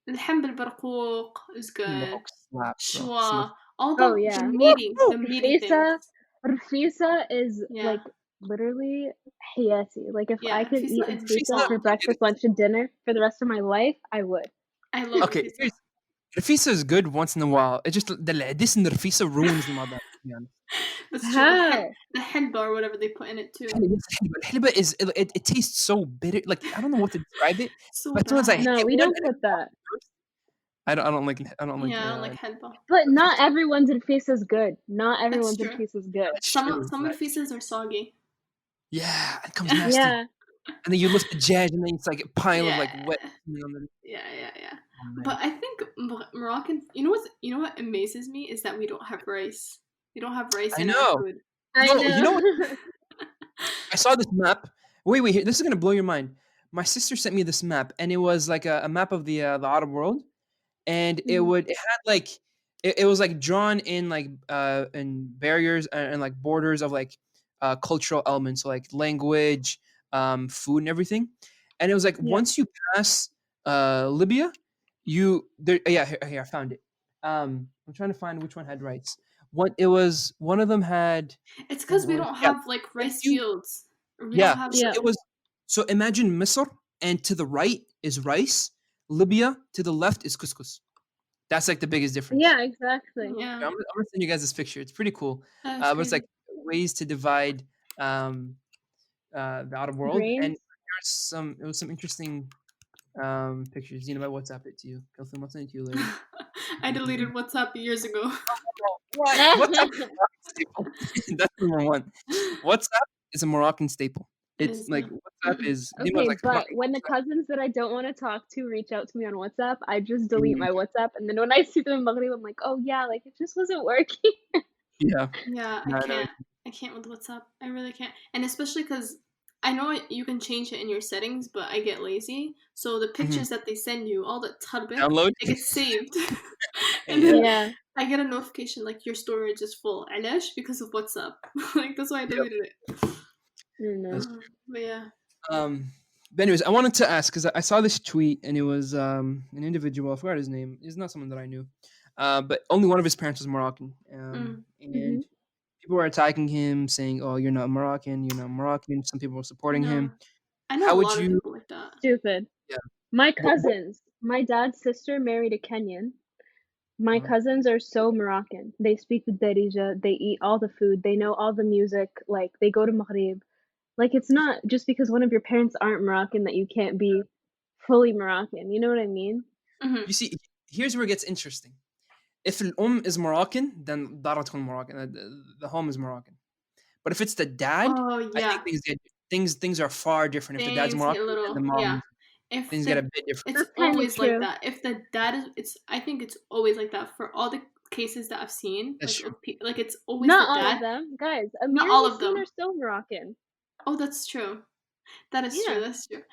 اللحم بالبرقوق is good. Milk slap, bro. Schwa. All Oh the yeah. meaty Woo! the meaty things. Rfisa is Yeah. like literally hayati. Like if I Yeah, could eat Rafisa is Nafisa Rafisa, for bomb. breakfast, lunch, and dinner for the rest of my life, I would. I love okay, Rafisa. Rafisa is good once in a while. It's just the this and the Rafisa ruins the mother. To be honest. That's true. How? The helba or whatever they put in it too. الحلبة is it tastes so bitter. Like I don't know what to describe it, So but as soon as I bad. No, hit we one don't and put that. I don't like Yeah, I don't like helba. But not everyone's Nafisa is good. Not That's everyone's true. Nafisa is good. that's Some true. some Rafisas are soggy. Yeah, it comes nasty. Yeah. And then you lift the judge, and then it's like a pile of Yeah. like wet. On the, Yeah. oh, But man. I think Moroccan. You know what amazes me is that we don't have rice. We don't have rice I in our know. food. I You know what? know. I saw this map. Wait, this is gonna blow your mind. My sister sent me this map, and it was like a map of the Arab world, and Mhm. it had like it was like drawn in barriers and like borders of like cultural elements, so like language, food, and everything. And it was like Yeah. once you pass Libya, you there. Yeah, here I found it. I'm trying to find which one had rights. One of them had. It's Oh, because we where was don't it? Yeah, have like once rice you fields. We don't yeah. have So Yeah. it was. So imagine Misr, and to the right is rice. Libya to the left is couscous. That's like the biggest difference. Yeah, exactly. yeah. Yeah, I'm gonna send you guys this picture. It's pretty cool. That's But it's like crazy. ways to divide um, the outer world, and Grains. there's some. It was some interesting pictures. You know, I WhatsApp it to you. Kelthoum, I'll send it to you later. I deleted WhatsApp years ago. What? WhatsApp is a Moroccan staple. That's number one. WhatsApp is a Moroccan staple. It It's is like now. WhatsApp is. You know, it's Okay, like but Moroccan when the culture. cousins that I don't want to talk to reach out to me on WhatsApp, I just delete Mm, my WhatsApp, and then when I see them in Maghrib, I'm like, oh yeah, like it just wasn't working. yeah. Yeah, I No, no. can't. I can't with WhatsApp. I really can't. And especially because I know you can change it in your settings, but I get lazy. So the Mhm. pictures that they send you, all the tarbit, Download. it gets saved. And Yeah. then Yeah. I get a notification like your storage is full. علاش? Because of WhatsApp. Like that's why I Yep. deleted it. I don't know. But yeah. But anyways, I wanted to ask because I saw this tweet and it was an individual. I forgot his name. He's not someone that I knew, but only one of his parents was Moroccan. Mm. Hmm. And people were attacking him, saying, "Oh, you're not Moroccan. You're not Moroccan." Some people were supporting No. him. I know How a would lot of you? people like that. Stupid. Yeah. My What? cousins, my dad's sister married a Kenyan. My Uh, cousins are so Moroccan. They speak with Darija. They eat all the food. They know all the music. Like they go to Maghrib. Like it's not just because one of your parents aren't Moroccan that you can't be fully Moroccan. You know what I mean? Hmm you see, here's where it gets interesting. If the is Moroccan, then Dara تكون Moroccan. The home is Moroccan. But if it's the dad, Oh I think yeah. things are far different. If the dad's Things get a Moroccan and the little mom, If things get a bit different. it's That's kind of always like true. that. If the dad is, it's I think it's always like that for all the cases that I've seen. That's Like true. like it's always Not the all of dad. them, guys. Not Amir and all of Yassine are them. still Moroccan. Oh, that's true. That is true. Yeah, That's true.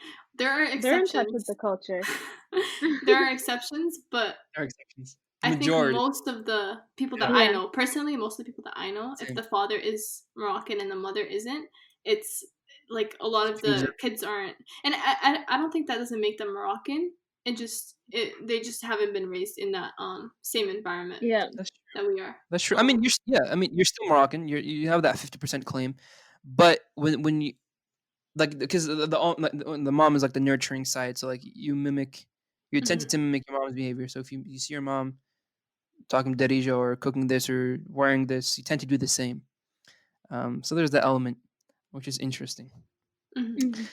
There are they're in touch with the exceptions. culture. There are exceptions, but There are exceptions. The I think majority. most of the people that Yeah. I Yeah. know, personally, most of the people that I know, if Same. the father is Moroccan and the mother isn't, it's like a lot of Things the are- kids aren't, and I don't think that doesn't make them Moroccan. They just haven't been raised in that same environment Yeah. That's true. that we are. That's true. I mean, you're still Moroccan. You have that 50% claim, but when you like because the mom is like the nurturing side, so like you tend Mhm. to mimic your mom's behavior. So if you see your mom talking to Darija or cooking this or wearing this, you tend to do the same. So there's that element, which is interesting. Mhm. Mhm.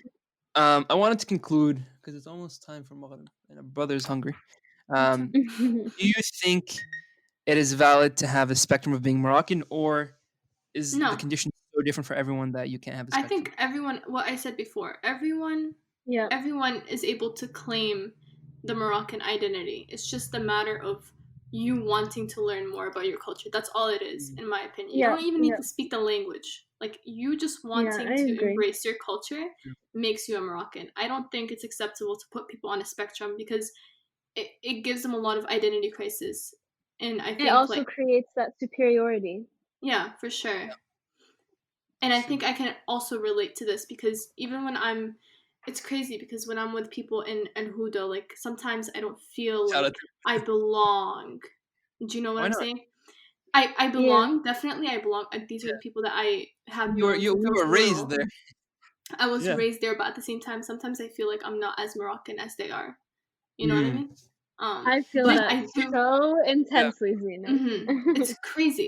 I wanted to conclude because it's almost time for Maghrib and our brother's hungry. Me too. Do you think it is valid to have a spectrum of being Moroccan, or is the No, condition so different for everyone that you can't have a I spectrum? think everyone. What I said before, Yeah. everyone is able to claim the Moroccan identity. It's just a matter of you wanting to learn more about your culture. That's all it is, Mm. in my opinion. You Yeah. don't even need Yeah. to speak the language. Like you just Yeah. wanting I to agree. embrace your culture makes you a Moroccan. I don't think it's acceptable to put people on a spectrum because it gives them a lot of identity crisis. And I It think also like creates that superiority. yeah, for sure. And I That's true. think I can also relate to this because even when it's crazy because when I'm with people in Huda, like sometimes I don't feel Shout out like to I belong. Do you know what why I'm not? saying? I Yeah. belong, definitely I belong. These are the people that I have You were known since I you was were raised little. there. I was Yeah. raised there, but at the same time, sometimes I feel like I'm not as Moroccan as they are. You know what I Mm. mean? I feel But Did that I do. so yeah. intensely, Zenith. It's crazy.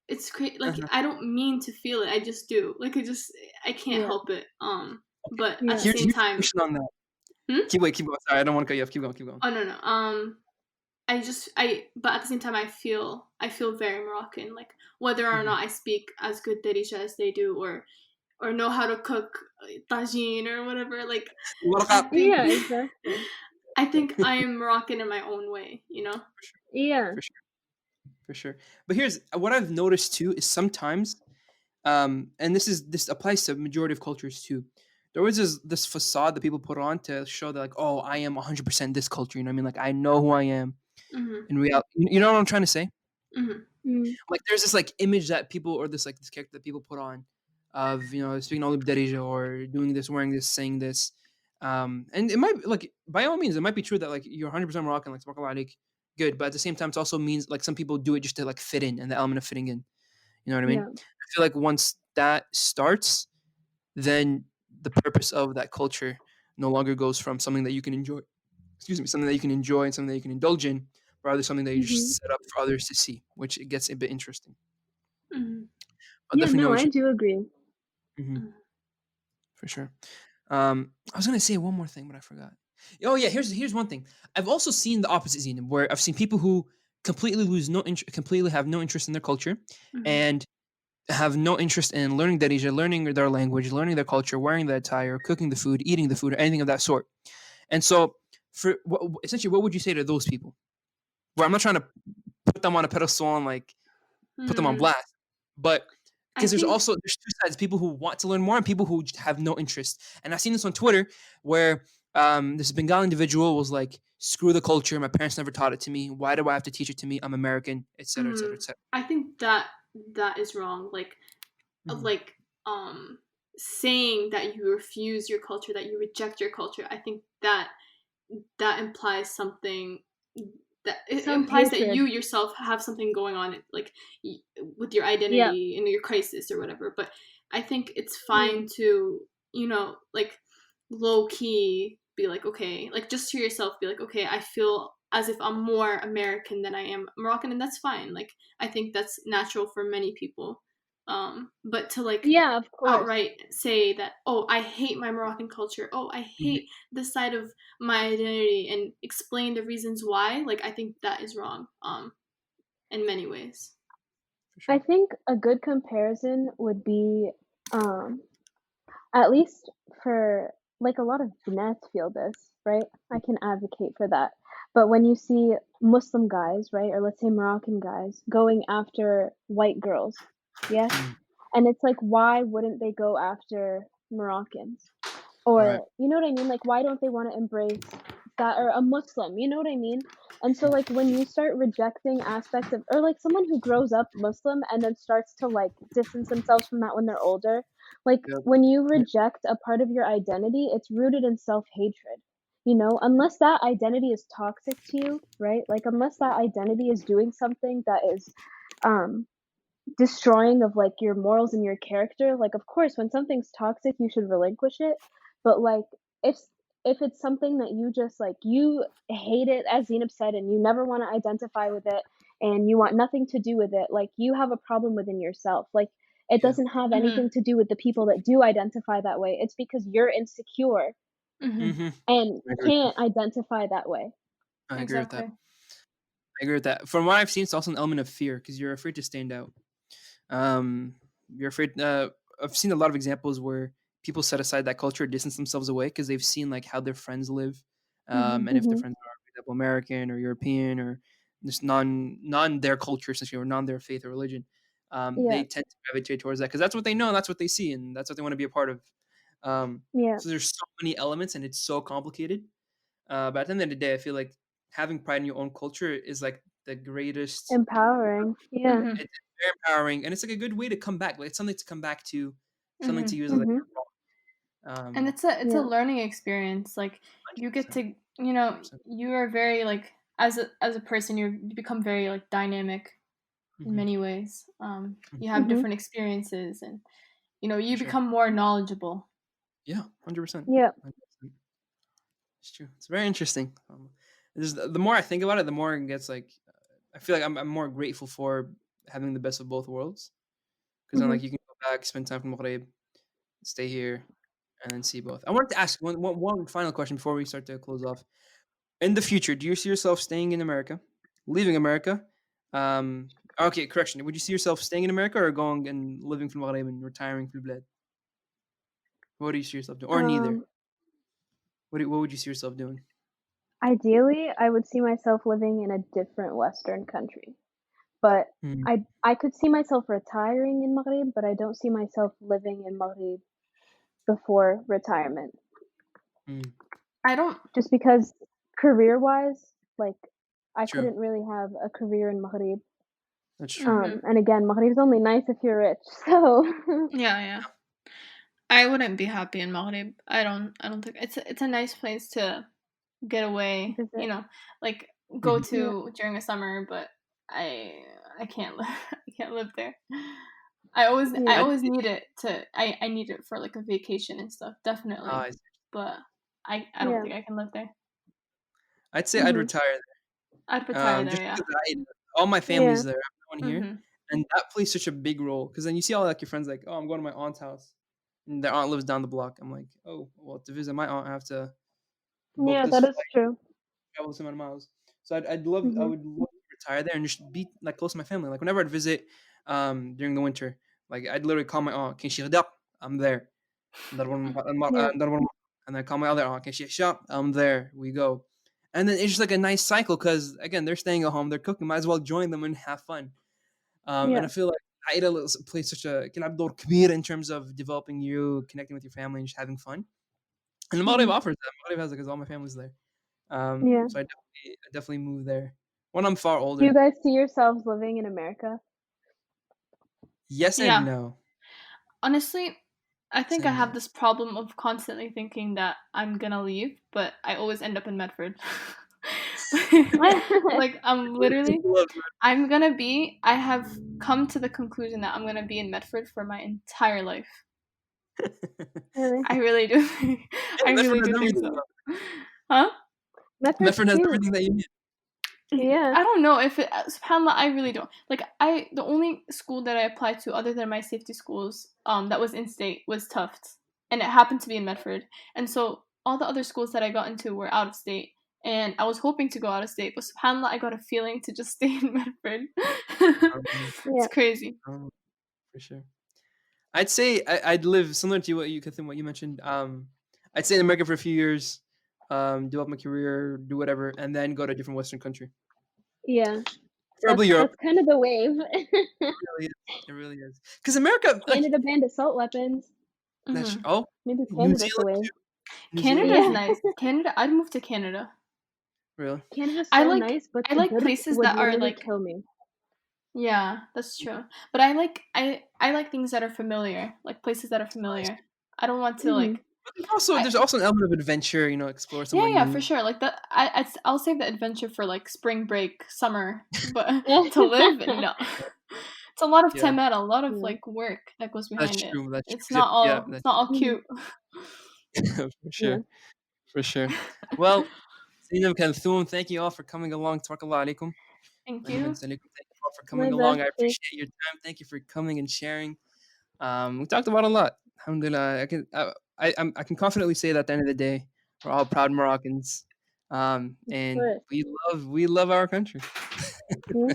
It's crazy. Like Uh-huh. I don't mean to feel it. I just do. Like I can't Yeah. help it. But at Yeah. the same Here's a time, question on that. hmm? Keep going. Sorry, I don't want to cut you off. Keep going. Keep going. Oh no no. But at the same time, I feel very Moroccan. Like whether or Mhm. not I speak as good Darija as they do, or know how to cook tagine or whatever. Like I Morocco. think Yeah, exactly. I think I am Moroccan in my own way. You know. Yeah. For sure. For sure. But here's what I've noticed too is sometimes, and this applies to majority of cultures too. There was this facade that people put on to show that like, oh, I am 100% this culture. You know what I mean? Like I know who I am Mhm. in reality. You know what I'm trying to say? Mhm. Mm. Like there's this like image that people or this character that people put on of speaking only Darija or doing this, wearing this, saying this. And it might like by all means it might be true that like you're 100% Moroccan, like Tabarak good, but at the same time it also means like some people do it just to like fit in and the element of fitting in. You know what I mean? Yeah. I feel like once that starts, then the purpose of that culture no longer goes from something that you can enjoy, excuse me, something that you can enjoy and something that you can indulge in, but rather something that you Mhm. just set up for others to see, which it gets a bit interesting. Mhm. I'll Yeah, definitely know no, what I you. do agree. Mhm, Mhm. for sure. I was gonna say one more thing, but I forgot. Oh yeah, here's one thing. I've also seen the opposite scene where I've seen people who completely completely have no interest in their culture, Mhm. and have no interest in learning Darija, learning their language, learning their culture, wearing the attire, cooking the food, eating the food, or anything of that sort. And so, for essentially, what would you say to those people? Where I'm not trying to put them on a pedestal and like put them on Hmm. blast, but I because think. there's two sides: people who want to learn more and people who just have no interest. And I've seen this on Twitter where this Bengali individual was like, "Screw the culture. My parents never taught it to me. Why do I have to teach it to me? I'm American, etc., etc., Mm, etc." I think that is wrong. Mm-hmm. Like um, saying that you refuse your culture, that you reject your culture. I think that implies something. That it Some implies that you hatred. yourself have something going on, like with your Yeah. identity and your crisis or whatever. But I think it's Yeah. fine to like low key be like, okay, like just to yourself be like, okay, I feel as if I'm more American than I am Moroccan, and that's fine. Like I think that's natural for many people. But to like Yeah, of course. outright say that, oh, I hate my Moroccan culture, oh, I hate this side of my identity, and explain the reasons why, like I think that is wrong in many ways. For I sure. think a good comparison would be, um, at least for like a lot of Bnats feel this, right? I can advocate for that. But when you see Muslim guys, right, or let's say Moroccan guys going after white girls, yes? Mm. And it's like, why wouldn't they go after Moroccans? Right. Or, you know what I mean? Like, why don't they want to embrace that or a Muslim? You know what I mean? And so, like, when you start rejecting aspects of, or like someone who grows up Muslim and then starts to like distance themselves from that when they're older, like, Yep. when you reject a part of your identity, it's rooted in self hatred. You know, unless that identity is toxic to you, right? Like, unless that identity is doing something that is, um, destroying of like your morals and your character, like of course when something's toxic you should relinquish it, but like if if it's something that you just like you hate it, as Zenab said, and you never want to identify with it and you want nothing to do with it, like you have a problem within yourself. Like it Yeah. doesn't have Mm-hmm. anything to do with the people that do identify that way. It's because you're insecure Mm-hmm. Mm-hmm. and I agree with that. can't identify that way. I agree with that. Exactly. I agree with that. From what I've seen, it's also an element of fear because you're afraid to stand out. Um, you're afraid. I've seen a lot of examples where people set aside that culture, distance themselves away because they've seen like how their friends live, Mm-hmm. and if their Mhm. friends are, for example, American or European or just non their culture essentially or non their faith or religion, Yeah. they tend to gravitate towards that because that's what they know, and that's what they see, and that's what they want to be a part of. Yeah. So there's so many elements, and it's so complicated. But at the end of the day, I feel like having pride in your own culture is like the greatest. Empowering. Yeah. Mm-hmm. It's very empowering, and it's like a good way to come back. Like it's something to come back to, something Mm-hmm. to use as like Mhm. a rock. And it's a Yeah. learning experience. Like you get 100%, to, 100%. you are very like as a person, you become very like dynamic. in Mm-hmm. many ways. You have Mhm. different experiences, and you Sure. become more knowledgeable. Yeah, 100%. Yeah. 100%. It's true. It's very interesting. The more I think about it, the more it gets like I feel like I'm more grateful for having the best of both worlds because then Mhm. like you can go back, spend time from Maghreb, stay here, and then see both. I wanted to ask one final question before we start to close off. In the future, do you see yourself staying in America, leaving America? Okay, correction. Would you see yourself staying in America or going and living from Maghreb and retiring from Bled? What do you see yourself doing, or neither? Um, What would you see yourself doing? Ideally, I would see myself living in a different Western country, but Mm, I could see myself retiring in Maghrib, but I don't see myself living in Maghrib before retirement. mm, I don't. Just because career-wise, like, I true. couldn't really have a career in Maghrib. That's true. Mhm. And again, Maghrib's only nice if you're rich, so Yeah, yeah. I wouldn't be happy in Maghrib. I don't think it's a nice place to get away, visit. like go Mhm. Yeah, to during a summer, but I can't live I can't live there. I yeah, I'd always say, need it to I need it for like a vacation and stuff, definitely. uh, But I don't yeah. think I can live there. I'd say I'd Mhm. retire I'd there. retire there, Just yeah. because all my Yeah. family's there, everyone here, Mhm. and that plays such a big role. Because then you see all like your friends like, oh, I'm going to my aunt's house, and their aunt lives down the block. I'm like, oh, well, to visit my aunt, I have to book Yeah, this that is flight, true. travel so many miles. So I Mhm. would love to retire there and just be like close to my family. Like whenever I'd visit, during the winter, like I'd literally call my aunt, can she up? I'm there. Yeah. And I call my other aunt, can she shop? I'm there. We go. And then it's just like a nice cycle because again, they're staying at home, they're cooking. Might as well join them and have fun. And Yeah. I feel like Aida plays such a كلاب دور كبير in terms of developing you, connecting with your family, and just having fun. And the Maghrib Mhm. offers that. Maghrib has like 'cause all my family's there. Yeah. So I definitely move there when I'm far Do you older. guys see yourselves living in America? Yes and Yeah. no. Honestly, I Yes think I and have no. this problem of constantly thinking that I'm gonna leave, but I always end up in Medford. Like I have come to the conclusion that I'm gonna be in Medford for my entire life. Really? I really do. Yeah, I Medford really has do think everything. so. Huh? Medford's Medford has cute. everything that you need. Yeah. I don't know if it. Subhanallah, I really don't. Like the only school that I applied to other than my safety schools, that was in state was Tufts, and it happened to be in Medford. And so all the other schools that I got into were out of state, and I was hoping to go out of state, but Subhanallah, I got a feeling to just stay in Medford. Um, Yeah. It's crazy. for sure. I'd say I'd live similar to what you Kathleen, what you mentioned. I'd stay in America for a few years, develop my career, do whatever, and then go to a different Western country, Yeah. preferably Europe. That's kind of the wave. It really is. It really is. Because America, like, Canada banned assault weapons. Hmm. oh, Maybe New Canada's the Zealand wave. too. New Canada Zealand is too. Yeah. nice. Canada, I'd move to Canada. Really? Canada's I so like nice, but I the like buildings places would that are literally like kill me. yeah, that's true. But I like things that are familiar, like places that are Nice. familiar. I don't want to Mhm. like But there's also an element of adventure. Explore yeah, somewhere yeah, for new. sure. Like that I'll save the adventure for like spring break, summer, but to live, no. It's a lot of Yeah, temet, a lot of Yeah. like work that goes that's behind it. true. That's It's true. not Yeah, all it's that's not all Mhm. cute. true. For Yeah. sure. For sure. Well, Zineb and Kelthoum, thank you all for coming along. Tabarakallah alaikum. Thank Many, many you. thank you all for My coming along. I bestie. appreciate your time. Thank you for coming and sharing. We talked about a lot. Alhamdulillah. I can confidently say that at the end of the day, we're all proud Moroccans. Of And course. we love our country. Yeah.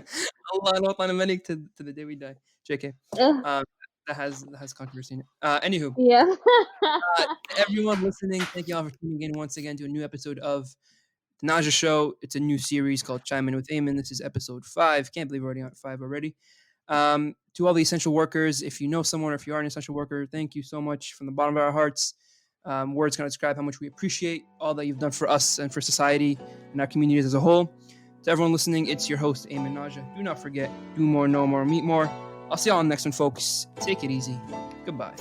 Allah al Watan al-Malik to the day we die. JK. Ugh. Um, that has controversy in it. Anywho, Yeah. to everyone listening, thank you all for tuning in once again to a new episode of the Naja Show. It's a new series called Chime In with Aiman. This is episode 5. Can't believe we're already on 5 already. To all the essential workers, if you know someone or if you are an essential worker, thank you so much from the bottom of our hearts. Words cannot describe how much we appreciate all that you've done for us and for society and our communities as a whole. To everyone listening, it's your host, Aiman Naja. Do not forget, do more, know more, meet more. I'll see y'all on the next one, folks. Take it easy. Goodbye.